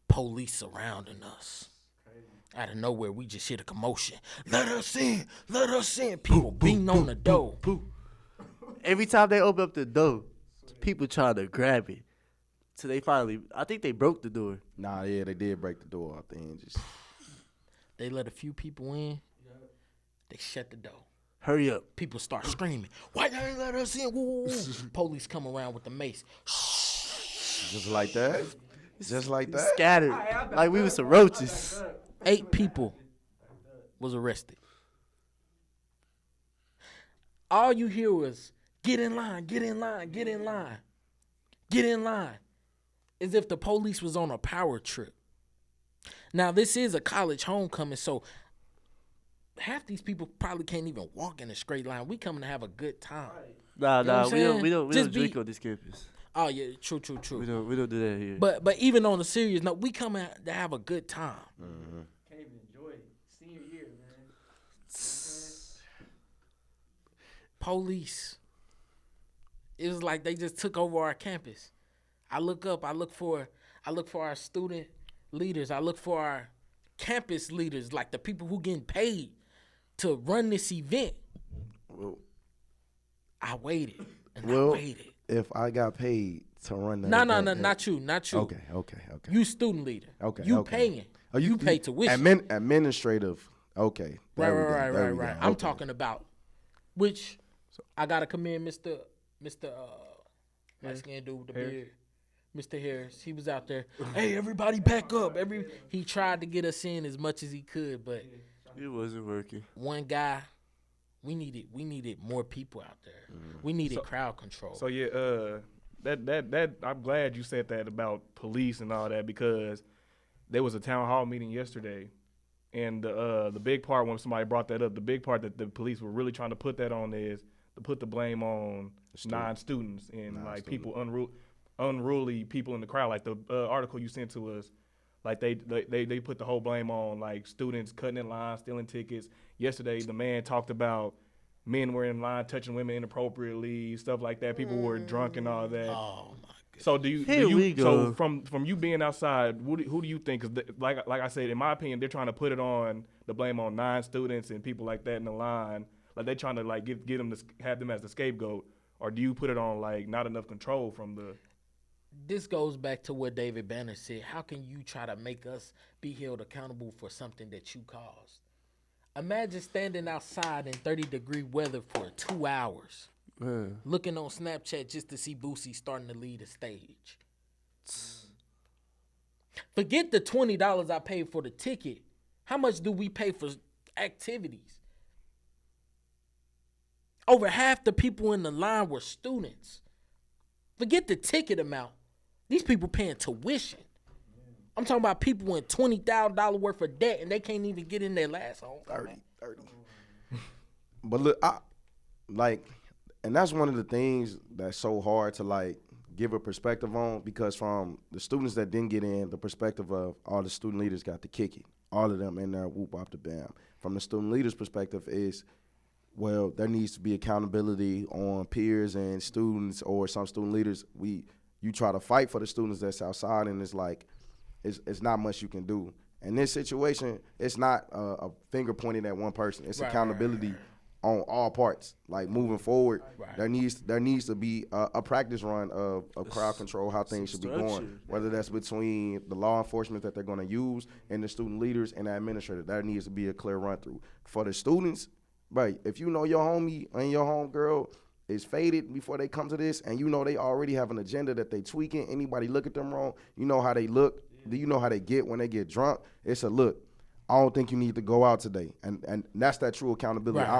[SPEAKER 1] Police surrounding us. Out of nowhere, we just hear the commotion. Let us in. Let us in. People beating on the door.
[SPEAKER 6] Every time they open up the door, people trying to grab it. So they finally, I think they broke the door.
[SPEAKER 3] Nah, yeah, they did break the door out there and just.
[SPEAKER 1] They let a few people in. They shut the door.
[SPEAKER 6] Hurry up.
[SPEAKER 1] People start screaming. Why they ain't let us in? Woo, woo, woo. Police come around with the mace.
[SPEAKER 3] Just like that. Just like that.
[SPEAKER 6] Scattered. Like we was some roaches.
[SPEAKER 1] 8 people was arrested. All you hear was, get in line, get in line, get in line, get in line. As if the police was on a power trip. Now, this is a college homecoming, so half these people probably can't even walk in a straight line. We coming to have a good time.
[SPEAKER 6] Nah,
[SPEAKER 1] You know what I'm saying?
[SPEAKER 6] we don't
[SPEAKER 1] Just
[SPEAKER 6] drink
[SPEAKER 1] be-
[SPEAKER 6] on this campus.
[SPEAKER 1] Oh, yeah, true.
[SPEAKER 6] We don't do that here.
[SPEAKER 1] But even on a serious note, we coming to have a good time.
[SPEAKER 2] Can't even enjoy it. Senior year, man.
[SPEAKER 1] Police. It was like they just took over our campus. I look up, I look for our student leaders, I look for our campus leaders, like the people who getting paid to run this event.
[SPEAKER 3] Well,
[SPEAKER 1] I waited and
[SPEAKER 3] Well,
[SPEAKER 1] I waited.
[SPEAKER 3] if I got paid to run that.
[SPEAKER 1] No,
[SPEAKER 3] event,
[SPEAKER 1] not you.
[SPEAKER 3] Okay.
[SPEAKER 1] You student leader.
[SPEAKER 3] Okay,
[SPEAKER 1] You
[SPEAKER 3] okay.
[SPEAKER 1] paying.
[SPEAKER 3] Oh,
[SPEAKER 1] you pay tuition.
[SPEAKER 3] Administrative. Okay. There we go, there we go.
[SPEAKER 1] Right. I'm
[SPEAKER 3] Okay.
[SPEAKER 1] talking about I gotta commend Mr. Light skinned dude with the beard. Mr. Harris. He was out there. Hey, everybody back up. He tried to get us in as much as he could, but
[SPEAKER 6] It wasn't working.
[SPEAKER 1] one guy, we needed more people out there. We needed crowd control.
[SPEAKER 5] So yeah, that I'm glad you said that about police and all that, because there was a town hall meeting yesterday, and the big part, when somebody brought that up, the big part that the police were really trying to put that on is to put the blame on non-students and like people unruly people in the crowd. Like the article you sent to us, like they put the whole blame on like students cutting in line, stealing tickets. Yesterday, the man talked about men were in line touching women inappropriately, stuff like that. People were drunk and all that.
[SPEAKER 1] Oh my goodness.
[SPEAKER 5] So
[SPEAKER 6] Here we go.
[SPEAKER 5] so from you being outside, who do you think? Because like I said, in my opinion, they're trying to put it on the blame on non-students and people like that in the line. Like they're trying to like get them to have them as the scapegoat, or do you put it on like not enough control from the?
[SPEAKER 1] This goes back to what David Banner said. How can you try to make us be held accountable for something that you caused? Imagine standing outside in 30-degree weather for 2 hours,
[SPEAKER 6] Man.
[SPEAKER 1] looking on Snapchat just to see Boosie starting to lead a stage. Forget the $20 I paid for the ticket. How much do we pay for activities? Over half the people in the line were students. Forget the ticket amount. These people paying tuition. I'm talking about people with $20,000 worth of debt and they can't even get in their last home.
[SPEAKER 3] 30. But look, and that's one of the things that's so hard to like give a perspective on, because from the students that didn't get in, the perspective of all the student leaders got to kick it. All of them in there, whoop up the bam. From the student leaders' perspective is, well, there needs to be accountability on peers and students, or some student leaders. You try to fight for the students that's outside, and it's like, it's not much you can do. In this situation, it's not a finger pointing at one person. It's accountability on all parts. Like moving forward, there needs to be a practice run of crowd control, how things should be going. Whether that's between the law enforcement that they're going to use and the student leaders and the administrator, there needs to be a clear run through. For the students, right? If you know your homie and your homegirl is faded before they come to this, and you know they already have an agenda that they tweaking. Anybody look at them wrong, you know how they look. Do you know how they get when they get drunk? It's a look. I don't think you need to go out today, and that's that true accountability.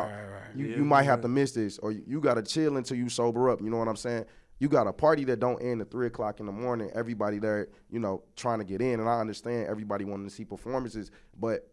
[SPEAKER 3] You might have to miss this, or you got to chill until you sober up. You know what I'm saying? You got a party that don't end at 3:00 in the morning. Everybody there, trying to get in, and I understand everybody wanting to see performances, but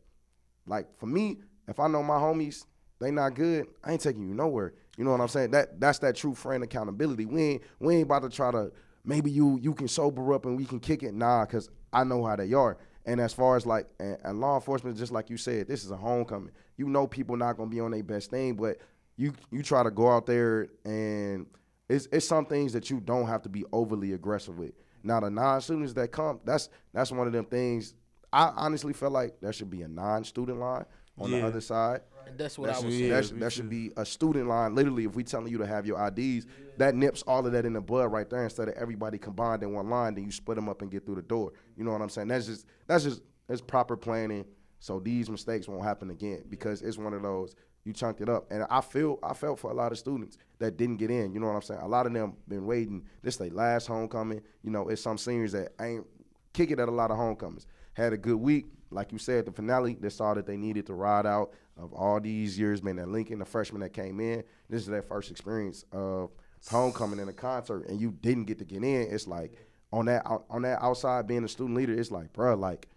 [SPEAKER 3] like for me, if I know my homies, they not good, I ain't taking you nowhere. You know what I'm saying? That's that true friend accountability. We ain't about to try to, maybe you can sober up and we can kick it. Nah, because I know how they are. And as far as like, and law enforcement, just like you said, this is a homecoming. You know people not going to be on their best thing, but you try to go out there, and it's some things that you don't have to be overly aggressive with. Now, the non-students that come, that's one of them things. I honestly feel like there should be a non-student line on the other side.
[SPEAKER 1] And that's what I was saying.
[SPEAKER 3] There should be a student line. Literally, if we telling you to have your IDs, that nips all of that in the bud right there. Instead of everybody combined in one line, then you split them up and get through the door. You know what I'm saying? That's proper planning, so these mistakes won't happen again, because it's one of those, you chunked it up. And I felt for a lot of students that didn't get in. You know what I'm saying? A lot of them been waiting. This their last homecoming. It's some seniors that ain't kick it at a lot of homecomings. Had a good week. Like you said, the finale, they saw that they needed to ride out of all these years, man, that Lincoln, the freshman that came in, this is their first experience of homecoming in a concert, and you didn't get to get in. It's like, on that outside being a student leader, it's like, bro, like,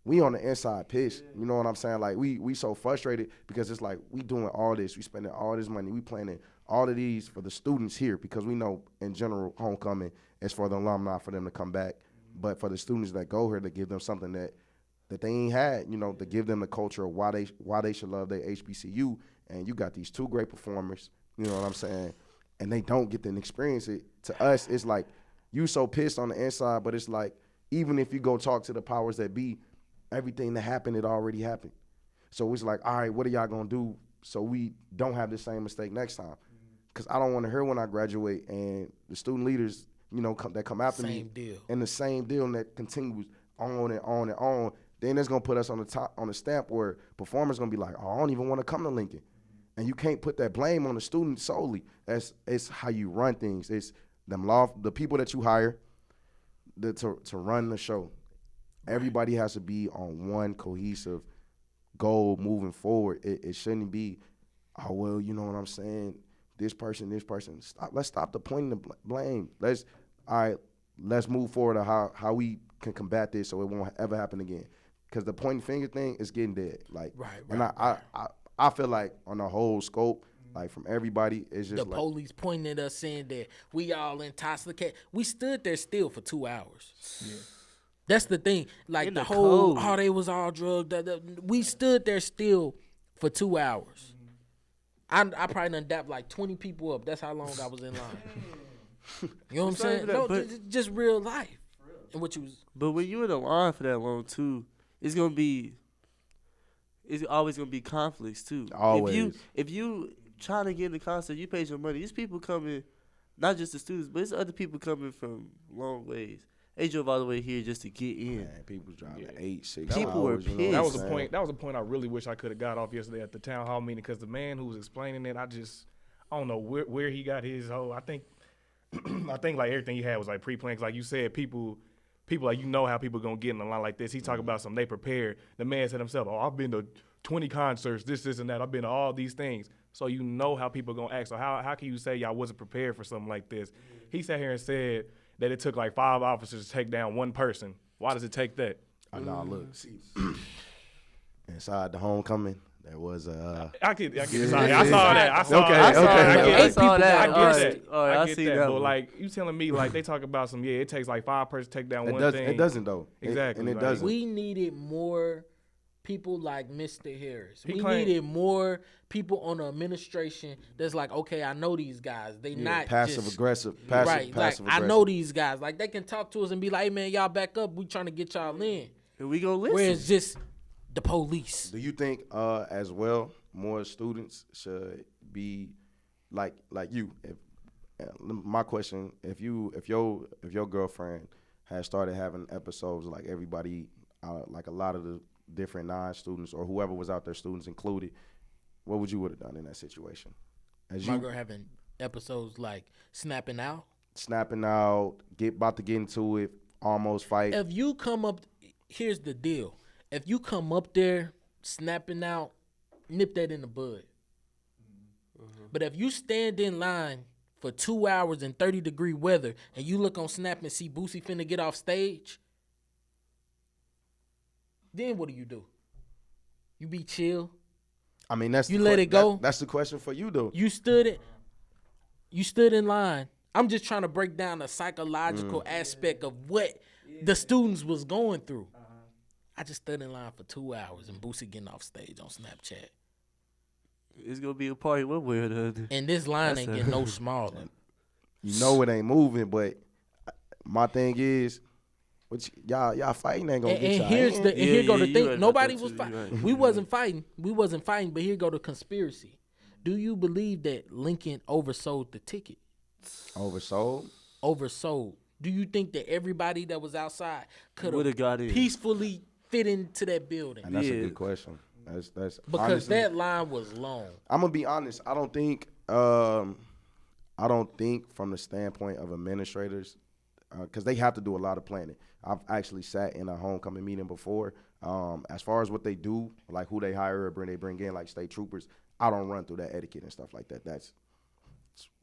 [SPEAKER 3] we on the inside pitch. You know what I'm saying? Like, we so frustrated, because it's like, we doing all this, we spending all this money, we planning all of these for the students here, because we know, in general, homecoming is for the alumni, for them to come back. But for the students that go here, to give them something that they ain't had, to give them the culture of why they should love their HBCU. And you got these two great performers, you know what I'm saying, and they don't get to experience it. To us, it's like, you so pissed on the inside, but it's like, even if you go talk to the powers that be, everything that happened, it already happened. So it's like, all right, what are y'all gonna do so we don't have the same mistake next time? Because I don't want to hear when I graduate and the student leaders, that come after me, and the same deal, and that continues on and on and on. Then it's gonna put us on the stamp where performers gonna be like, oh, I don't even want to come to Lincoln, and you can't put that blame on the student solely. It's how you run things. It's the people that you hire, to run the show, everybody has to be on one cohesive goal moving forward. It shouldn't be, oh, well, you know what I'm saying, this person. Let's stop the pointing the blame. Let's move forward to how we can combat this so it won't ever happen again. Because the pointing finger thing is getting dead. Like, and I feel like on the whole scope, like from everybody, it's just
[SPEAKER 1] the police pointing at us saying that we all intoxicated. We stood there still for 2 hours. Yeah. That's the thing. Like the whole, they was all drugged. We stood there still for 2 hours. I probably done dapped like 20 people up. That's how long I was in line. You know what I'm saying? No, just real life. And what you was.
[SPEAKER 6] But when you in the line for that long too, it's always gonna be conflicts too.
[SPEAKER 3] Always.
[SPEAKER 6] If you trying to get in the concert, you paid your money. These people coming, not just the students, but it's other people coming from long ways. They drove all the way here just to get in.
[SPEAKER 3] Man, people driving 8, 6
[SPEAKER 6] people were
[SPEAKER 3] hours.
[SPEAKER 6] pissed.
[SPEAKER 3] You know
[SPEAKER 5] That
[SPEAKER 3] what
[SPEAKER 5] was
[SPEAKER 3] I'm
[SPEAKER 5] a
[SPEAKER 3] saying?
[SPEAKER 5] point. That was a point I really wish I could have got off yesterday at the town hall meeting, because the man who was explaining it, I don't know where he got his whole. I think like everything he had was like pre-planned. 'Cause like you said, people like, you know how people gonna get in a line like this. He talking about something they prepared. The man said himself, "Oh, I've been to 20 concerts, this and that. I've been to all these things." So you know how people gonna act. So how can you say y'all wasn't prepared for something like this? He sat here and said that it took like 5 officers to take down one person. Why does it take that?
[SPEAKER 3] Nah, look, see, inside the homecoming, there was a.
[SPEAKER 5] I saw that. I saw
[SPEAKER 3] Okay,
[SPEAKER 5] that.
[SPEAKER 3] okay.
[SPEAKER 5] I get that.
[SPEAKER 6] I
[SPEAKER 5] I get
[SPEAKER 6] see
[SPEAKER 5] that.
[SPEAKER 6] that
[SPEAKER 5] But
[SPEAKER 6] one.
[SPEAKER 5] like, you telling me like they talk about some, it takes like 5 persons to take down one thing.
[SPEAKER 3] It doesn't though.
[SPEAKER 5] Exactly,
[SPEAKER 3] And it
[SPEAKER 5] like,
[SPEAKER 3] doesn't.
[SPEAKER 1] We needed more people like Mr. Harris.
[SPEAKER 5] He
[SPEAKER 1] We
[SPEAKER 5] claimed-
[SPEAKER 1] needed more people on the administration that's like, okay, I know these guys. They not
[SPEAKER 3] passive
[SPEAKER 1] just,
[SPEAKER 3] aggressive.
[SPEAKER 1] right.
[SPEAKER 3] Passive
[SPEAKER 1] Like, I
[SPEAKER 3] aggressive.
[SPEAKER 1] know these guys. Like, they can talk to us and be like, hey, man, y'all back up. We trying to get y'all in.
[SPEAKER 6] And we gonna listen.
[SPEAKER 1] Where it's just the police.
[SPEAKER 3] Do you think as well more students should be like you? My question: if your girlfriend has started having episodes like everybody, like a lot of the different non-students or whoever was out there, students included, what would you would have done in that situation?
[SPEAKER 1] My girl having episodes like snapping out.
[SPEAKER 3] About to get into it, almost fight.
[SPEAKER 1] If you come up, here's the deal. If you come up there snapping out, nip that in the bud. But if you stand in line for 2 hours in 30-degree weather and you look on Snap and see Boosie finna get off stage, then what do? You be chill.
[SPEAKER 3] I mean, that's
[SPEAKER 1] You let it go?
[SPEAKER 3] That's the question for you though.
[SPEAKER 1] You stood in line. I'm just trying to break down the psychological aspect of what the students was going through. I just stood in line for 2 hours and Boosie getting off stage on Snapchat.
[SPEAKER 6] It's gonna be a party one way or the other.
[SPEAKER 1] And this line ain't getting no smaller.
[SPEAKER 3] You know it ain't moving, but my thing is, y'all fighting ain't gonna get y'all.
[SPEAKER 1] Here go the
[SPEAKER 6] you
[SPEAKER 1] thing.
[SPEAKER 6] right
[SPEAKER 1] Nobody
[SPEAKER 6] about
[SPEAKER 1] was
[SPEAKER 6] that too,
[SPEAKER 1] fighting.
[SPEAKER 6] you right.
[SPEAKER 1] We wasn't fighting. But here go the conspiracy. Do you believe that Lincoln oversold the ticket? Oversold. Do you think that everybody that was outside could
[SPEAKER 6] Would've
[SPEAKER 1] have
[SPEAKER 6] got in.
[SPEAKER 1] peacefully fit into that building?
[SPEAKER 3] And that's a
[SPEAKER 6] Yeah.
[SPEAKER 3] good question. That's
[SPEAKER 1] Because
[SPEAKER 3] honestly,
[SPEAKER 1] that line was long.
[SPEAKER 3] I'm gonna be honest. I don't think from the standpoint of administrators, because they have to do a lot of planning. I've actually sat in a homecoming meeting before. As far as what they do, like who they hire or bring in, like state troopers, I don't run through that etiquette and stuff like that. It's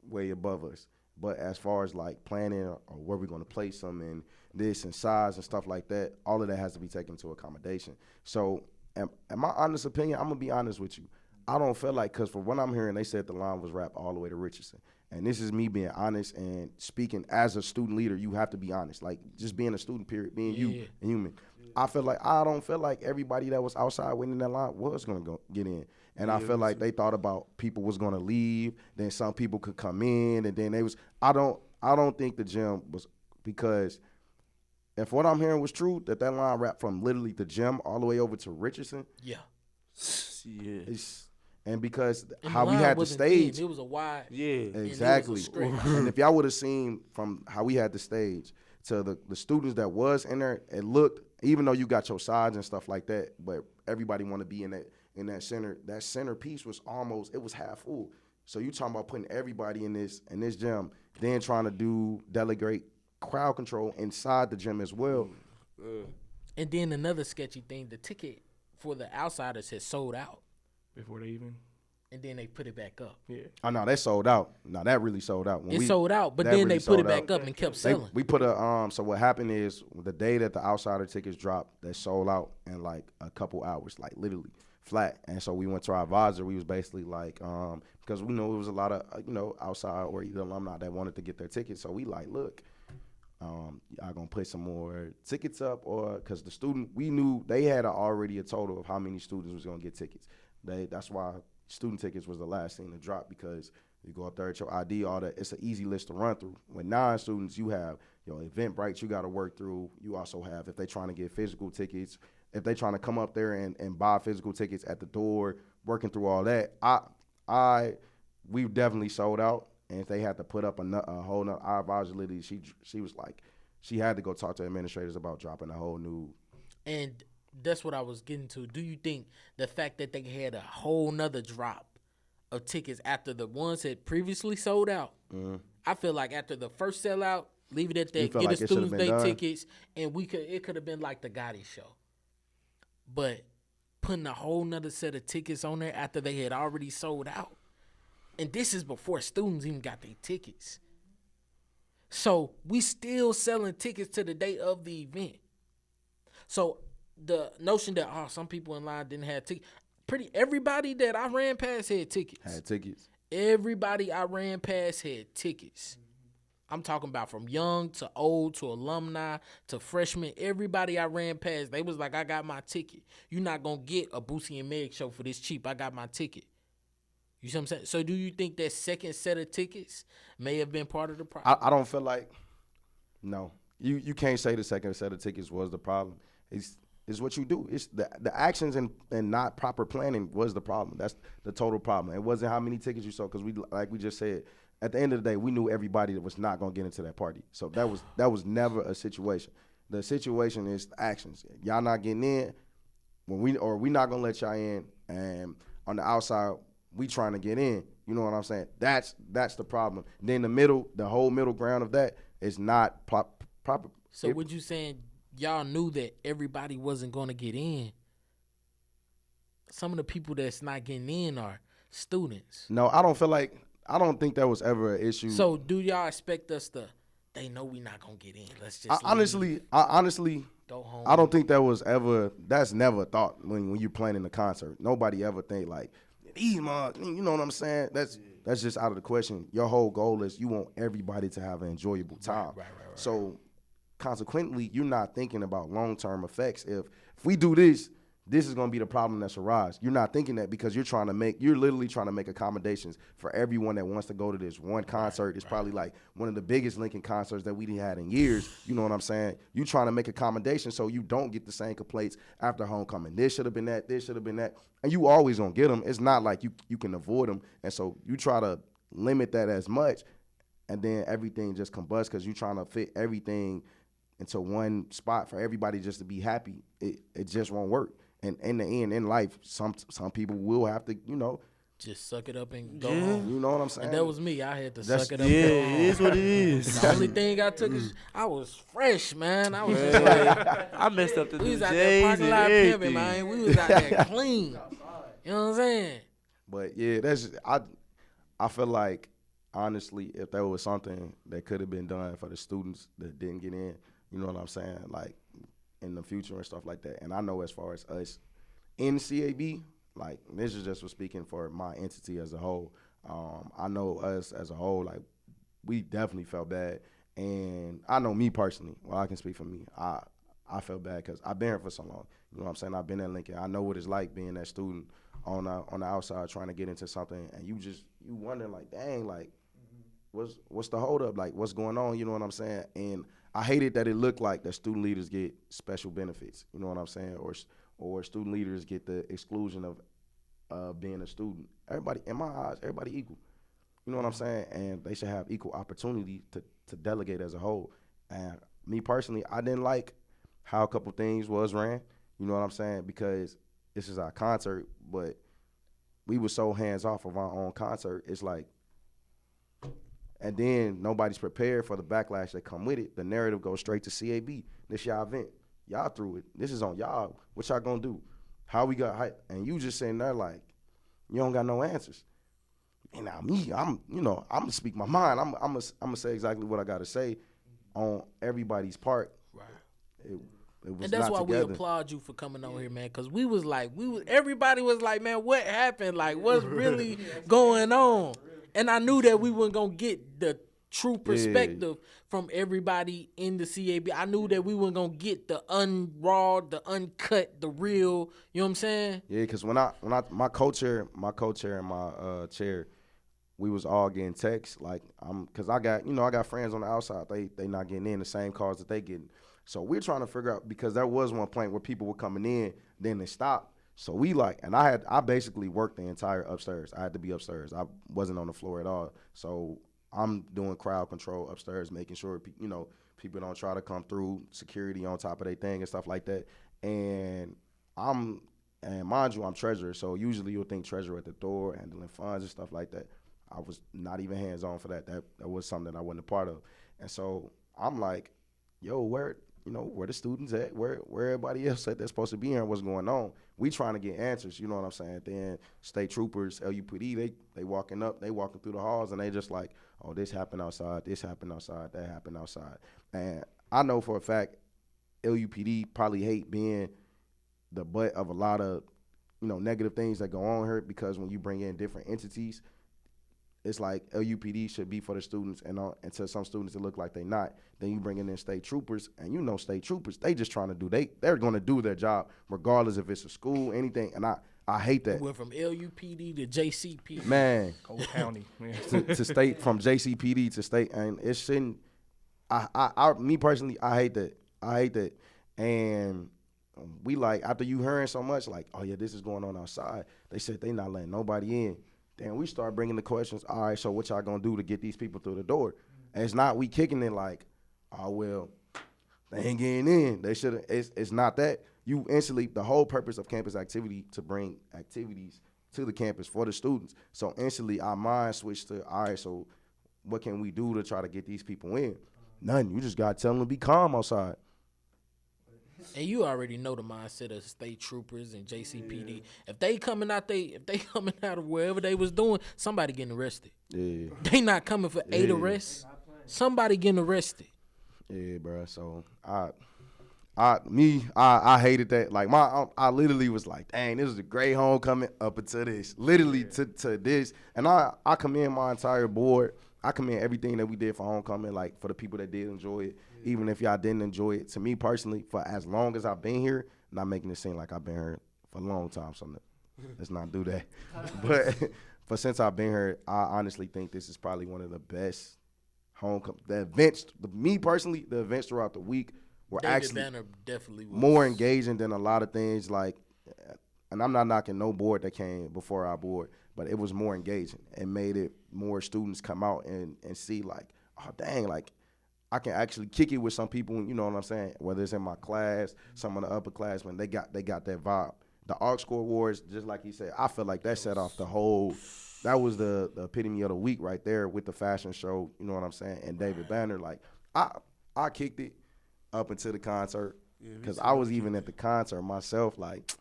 [SPEAKER 3] way above us. But as far as like planning or where we're gonna place them and this and size and stuff like that, all of that has to be taken into accommodation. So, in my honest opinion, I'm gonna be honest with you. I don't feel like, because from what I'm hearing, they said the line was wrapped all the way to Richardson. And this is me being honest and speaking as a student leader. You have to be honest, like just being a student, period, being you, a human. I don't feel like everybody that was outside waiting in that line was gonna go get in. And I feel like they thought about people was gonna leave, then some people could come in, and then they was. I don't think the gym was, because if what I'm hearing was true, that line wrapped from literally the gym all the way over to Richardson.
[SPEAKER 1] Yeah.
[SPEAKER 6] Yeah.
[SPEAKER 3] And because
[SPEAKER 1] And
[SPEAKER 3] how
[SPEAKER 1] the
[SPEAKER 3] we
[SPEAKER 1] line
[SPEAKER 3] had the
[SPEAKER 1] wasn't
[SPEAKER 3] stage,
[SPEAKER 1] thin. It was a wide.
[SPEAKER 6] Yeah.
[SPEAKER 3] exactly.
[SPEAKER 1] straight.
[SPEAKER 3] And if y'all would have seen from how we had the stage to the students that was in there, it looked, even though you got your sides and stuff like that, but everybody want to be in that center. That center piece was it was half full. So you talking about putting everybody in this gym, then trying to delegate crowd control inside the gym as well.
[SPEAKER 1] And then another sketchy thing, the ticket for the outsiders had sold out,
[SPEAKER 5] Before they even.
[SPEAKER 1] and then they put it back up.
[SPEAKER 5] Yeah.
[SPEAKER 3] Oh no, that sold out. No, that really sold out. When
[SPEAKER 1] It sold out, but
[SPEAKER 3] that
[SPEAKER 1] then
[SPEAKER 3] really
[SPEAKER 1] they put it
[SPEAKER 3] sold out.
[SPEAKER 1] back up and kept
[SPEAKER 3] They,
[SPEAKER 1] selling.
[SPEAKER 3] we put a so what happened is the day that the outsider tickets dropped, they sold out in like a couple hours, like literally flat. And so we went to our advisor. We was basically like because we know it was a lot of outside or either alumni that wanted to get their tickets. So we like, look, y'all gonna put some more tickets up, or because the student, we knew they had already a total of how many students was gonna get tickets. That's why student tickets was the last thing to drop, because you go up there at your ID, all that. It's an easy list to run through. With non-students, you have your Eventbrite you got to work through. You also have, if they trying to get physical tickets, if they trying to come up there and buy physical tickets at the door, working through all that. We definitely sold out. And if they had to put up a whole nother, our advisor literally, she was like, she had to go talk to administrators about dropping a whole new.
[SPEAKER 1] And that's what I was getting to. Do you think the fact that they had a whole nother drop of tickets after the ones that previously sold out, I feel like after the first sellout, leave it at that,
[SPEAKER 3] feel
[SPEAKER 1] get
[SPEAKER 3] like
[SPEAKER 1] the
[SPEAKER 3] it should've
[SPEAKER 1] students
[SPEAKER 3] been
[SPEAKER 1] their
[SPEAKER 3] done?
[SPEAKER 1] tickets, and it could have been like the Gotti show. But putting a whole nother set of tickets on there after they had already sold out. And this is before students even got their tickets. So we still selling tickets to the day of the event. So the notion that some people in line didn't have tickets, everybody that I ran past had tickets.
[SPEAKER 3] Had tickets.
[SPEAKER 1] Everybody I ran past had tickets. I'm talking about from young to old to alumni to freshmen. Everybody I ran past, they was like, I got my ticket. You're not going to get a Boosie and Meg show for this cheap. I got my ticket. You see what I'm saying? So do you think that second set of tickets may have been part of the problem?
[SPEAKER 3] I don't feel like, no. You can't say the second set of tickets was the problem. It's what you do. It's the actions and not proper planning was the problem. That's the total problem. It wasn't how many tickets you sold, because we just said, at the end of the day, we knew everybody that was not gonna get into that party. So that was never a situation. The situation is the actions. Y'all not getting in, we not gonna let y'all in, and on the outside we trying to get in. You know what I'm saying? That's the problem. Then the whole middle ground of that is not proper.
[SPEAKER 1] So what you saying? Y'all knew that everybody wasn't going to get in. Some of the people that's not getting in are students.
[SPEAKER 3] No, I don't think that was ever an issue.
[SPEAKER 1] So do y'all expect us to? They know we not gonna get in. Let's just
[SPEAKER 3] I honestly
[SPEAKER 1] go home.
[SPEAKER 3] I don't think that's never a thought when you're planning a concert. Nobody ever think like these motherfuckers, you know what I'm saying? That's just out of the question. Your whole goal is you want everybody to have an enjoyable time. Right. So consequently, you're not thinking about long-term effects. If we do this is going to be the problem that's arise. You're not thinking that, because you're literally trying to make accommodations for everyone that wants to go to this one concert. It's probably like one of the biggest Lincoln concerts that we had in years. You know what I'm saying? You're trying to make accommodations so you don't get the same complaints after homecoming. This should have been that. This should have been that. And you always going to get them. It's not like you can avoid them. And so you try to limit that as much, and then everything just combusts because you're trying to fit everything into one spot for everybody just to be happy. It just won't work. And in the end, in life, some people will have to,
[SPEAKER 1] just suck it up and go home.
[SPEAKER 3] You know what I'm saying?
[SPEAKER 1] And that was me. I had to
[SPEAKER 3] That's-
[SPEAKER 1] suck it up.
[SPEAKER 6] Yeah,
[SPEAKER 1] and go
[SPEAKER 6] it
[SPEAKER 1] home.
[SPEAKER 6] is what it is.
[SPEAKER 1] The only thing I took is I was fresh, man. I was just like,
[SPEAKER 6] I messed up the
[SPEAKER 1] we was
[SPEAKER 6] new
[SPEAKER 1] out there
[SPEAKER 6] J's
[SPEAKER 1] parking
[SPEAKER 6] and
[SPEAKER 1] lot pimping,
[SPEAKER 6] everything.
[SPEAKER 1] man. We was out there clean. You know what I'm saying?
[SPEAKER 3] But yeah, I feel like, honestly, if there was something that could have been done for the students that didn't get in, you know what I'm saying, like in the future and stuff like that. And I know as far as us in CAB, like this is just for speaking for my entity as a whole. I know us as a whole, like we definitely felt bad. And I know me personally, well, I can speak for me. I felt bad because I've been here for so long. You know what I'm saying? I've been at Lincoln. I know what it's like being that student on the outside trying to get into something, and you wondering like, dang, like what's the hold up? Like what's going on? You know what I'm saying? And I hated that it looked like that student leaders get special benefits. You know what I'm saying? Or student leaders get the exclusion of being a student. Everybody, in my eyes, everybody equal. You know what I'm saying? And they should have equal opportunity to delegate as a whole. And me personally, I didn't like how a couple things was ran. You know what I'm saying? Because this is our concert, but we were so hands off of our own concert. It's like And then nobody's prepared for the backlash that come with it. The narrative goes straight to CAB. This y'all event. Y'all through it. This is on y'all. What y'all gonna do? How we got hype? And you just sitting there like, you don't got no answers. And now me, I'm gonna speak my mind. I'm gonna say exactly what I gotta say on everybody's part.
[SPEAKER 1] Right.
[SPEAKER 3] It was
[SPEAKER 1] And that's
[SPEAKER 3] not
[SPEAKER 1] why
[SPEAKER 3] together.
[SPEAKER 1] we applaud you for coming on here, man. Cause everybody was like, man, what happened? Like, what's really going on? And I knew that we weren't gonna get the true perspective from everybody in the CAB. I knew that we weren't gonna get the raw, the uncut, the real. You know what I'm saying?
[SPEAKER 3] Yeah, because when my co-chair and my chair, we was all getting texts like because I got friends on the outside. They not getting in the same calls that they getting. So we're trying to figure out, because there was one point where people were coming in, then they stopped. So we I basically worked the entire upstairs. I had to be upstairs. I wasn't on the floor at all. So I'm doing crowd control upstairs, making sure people don't try to come through, security on top of their thing and stuff like that. And mind you, I'm treasurer, so usually you'll think treasurer at the door, handling funds and stuff like that. I was not even hands-on for that. That was something that I wasn't a part of. And so I'm like, yo, where the students at? Where everybody else at that's supposed to be here? What's going on? We trying to get answers, you know what I'm saying? Then state troopers, LUPD, they walking through the halls, and they just like, oh, this happened outside, that happened outside. And I know for a fact LUPD probably hate being the butt of a lot of, negative things that go on here, because when you bring in different entities, it's like LUPD should be for the students, and to some students it look like they not. Then you bring in state troopers, and state troopers, they just trying to they're going to do their job regardless if it's a school, anything. And I hate that.
[SPEAKER 1] We went from LUPD to JCP.
[SPEAKER 3] Man,
[SPEAKER 5] Cole County, man.
[SPEAKER 3] to state, from JCPD to state, and it shouldn't. Me personally, I hate that. And we after you hearing so much, like, oh yeah, this is going on outside. They said they not letting nobody in. Then we start bringing the questions. All right, so what y'all gonna do to get these people through the door? And it's not we kicking it like, oh well, they ain't getting in. They should. It's not that. You instantly, the whole purpose of campus activity to bring activities to the campus for the students. So instantly our mind switched to, all right, so what can we do to try to get these people in? Nothing. You just gotta tell them to be calm outside.
[SPEAKER 1] And you already know the mindset of state troopers and JCPD. If they coming out of wherever they was doing, somebody getting arrested.
[SPEAKER 3] Yeah.
[SPEAKER 1] They not coming for 8 arrests. Somebody getting arrested.
[SPEAKER 3] Yeah, bro. So I hated that. Like I literally was like, dang, this is a great homecoming up until this. Literally to this. And I commend my entire board. I commend everything that we did for homecoming, like for the people that did enjoy it. Even if y'all didn't enjoy it, to me personally, for as long as I've been here, not making it seem like I've been here for a long time, so let's not do that. But since I've been here, I honestly think this is probably one of the best homecoming. The events, me personally, the events throughout the week were
[SPEAKER 1] David
[SPEAKER 3] actually
[SPEAKER 1] Banner definitely was
[SPEAKER 3] more engaging than a lot of things. Like, and I'm not knocking no board that came before our board, but it was more engaging and made it more students come out and see like, oh dang, like, I can actually kick it with some people, you know what I'm saying? Whether it's in my class, some of the upperclassmen, they got that vibe. The ARC Score Awards, just like he said, I feel like that set off the whole. That was the epitome of the week right there with the fashion show. You know what I'm saying? And David Banner, like I kicked it up until the concert, because I was even at the concert myself. Like,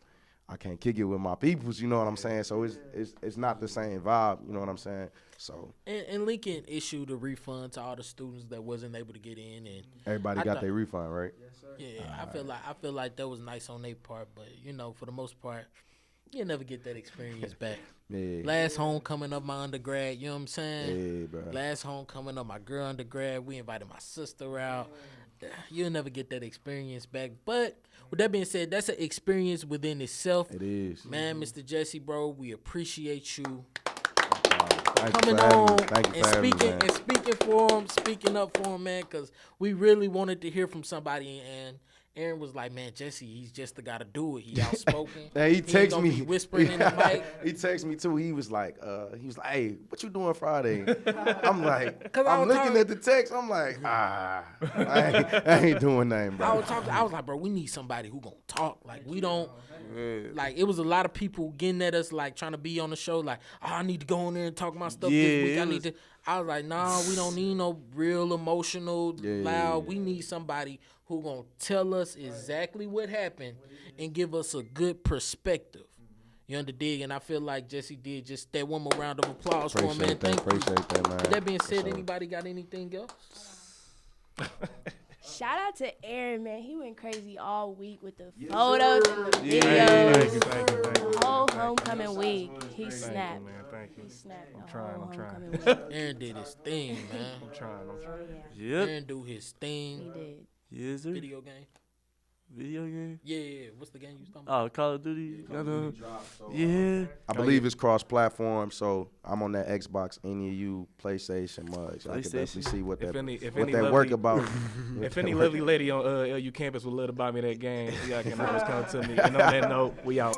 [SPEAKER 3] I can't kick it with my peoples. You know what I'm saying? So it's not the same vibe. You know what I'm saying? So
[SPEAKER 1] and Lincoln issued a refund to all the students that wasn't able to get in, and
[SPEAKER 3] everybody got their refund, right?
[SPEAKER 2] Yes, sir.
[SPEAKER 1] Yeah, I feel like that was nice on their part, but for the most part, you'll never get that experience back.
[SPEAKER 3] Yeah.
[SPEAKER 1] Last homecoming of my undergrad, you know what I'm saying?
[SPEAKER 3] Yeah, bro.
[SPEAKER 1] Last homecoming of my girl undergrad, we invited my sister out. You'll never get that experience back. But with that being said, that's an experience within itself.
[SPEAKER 3] It is.
[SPEAKER 1] Man, Mr. Jessie, bro, we appreciate you
[SPEAKER 3] Thank
[SPEAKER 1] coming
[SPEAKER 3] you for having
[SPEAKER 1] on
[SPEAKER 3] me. Thank you
[SPEAKER 1] and
[SPEAKER 3] for having me,
[SPEAKER 1] speaking
[SPEAKER 3] man.
[SPEAKER 1] and speaking up for him, man, because we really wanted to hear from somebody. And Aaron was like, man, Jessie, he's just the guy to do it. He outspoken.
[SPEAKER 3] Hey, he
[SPEAKER 1] ain't
[SPEAKER 3] texted
[SPEAKER 1] gonna
[SPEAKER 3] me.
[SPEAKER 1] be whispering in the mic.
[SPEAKER 3] He texted me too. He was like, hey, what you doing Friday? I'm like,
[SPEAKER 1] 'Cause I
[SPEAKER 3] I'm
[SPEAKER 1] was
[SPEAKER 3] looking
[SPEAKER 1] talking-
[SPEAKER 3] at the text. I'm like, I ain't doing nothing, bro.
[SPEAKER 1] I was like, bro, we need somebody who gonna talk. Like, we don't
[SPEAKER 6] Man.
[SPEAKER 1] Like, it was a lot of people getting at us, like, trying to be on the show, like, oh, I need to go on there and talk my stuff
[SPEAKER 6] Yeah,
[SPEAKER 1] this week.
[SPEAKER 6] it
[SPEAKER 1] I need to. I was like, nah, we don't need no real emotional, loud. We need somebody who gonna tell us exactly what happened and give us a good perspective. You underdig? And I feel like Jessie did just that. One more round of applause for him, man.
[SPEAKER 3] Appreciate that.
[SPEAKER 1] Thank you.
[SPEAKER 3] Appreciate that, man.
[SPEAKER 1] With that being said,
[SPEAKER 3] For sure.
[SPEAKER 1] anybody got anything else?
[SPEAKER 4] Shout out to Aaron, man. He went crazy all week with the photos and the
[SPEAKER 6] Yeah.
[SPEAKER 4] videos.
[SPEAKER 5] Thank you.
[SPEAKER 4] The whole homecoming week, he snapped.
[SPEAKER 5] Man, thank you.
[SPEAKER 4] He snapped the
[SPEAKER 5] trying,
[SPEAKER 4] whole
[SPEAKER 5] I'm trying.
[SPEAKER 4] homecoming week.
[SPEAKER 1] Aaron did his thing, man.
[SPEAKER 5] I'm trying.
[SPEAKER 4] Oh, yeah,
[SPEAKER 6] Yep.
[SPEAKER 1] Aaron do his
[SPEAKER 4] he
[SPEAKER 1] thing.
[SPEAKER 4] did.
[SPEAKER 6] Yes, sir.
[SPEAKER 1] Video game.
[SPEAKER 6] Video game.
[SPEAKER 1] Yeah. What's the game you was talking about?
[SPEAKER 6] Oh, Call of Duty. Yeah.
[SPEAKER 3] I believe it's cross-platform, so I'm on that Xbox. Any of you PlayStation mugs, I can definitely see what
[SPEAKER 5] If
[SPEAKER 3] that
[SPEAKER 5] any
[SPEAKER 3] work
[SPEAKER 5] lovely-
[SPEAKER 3] about.
[SPEAKER 5] If any lovely lady on LU campus would love to buy me that game, y'all can always come to me. And on that note, we out.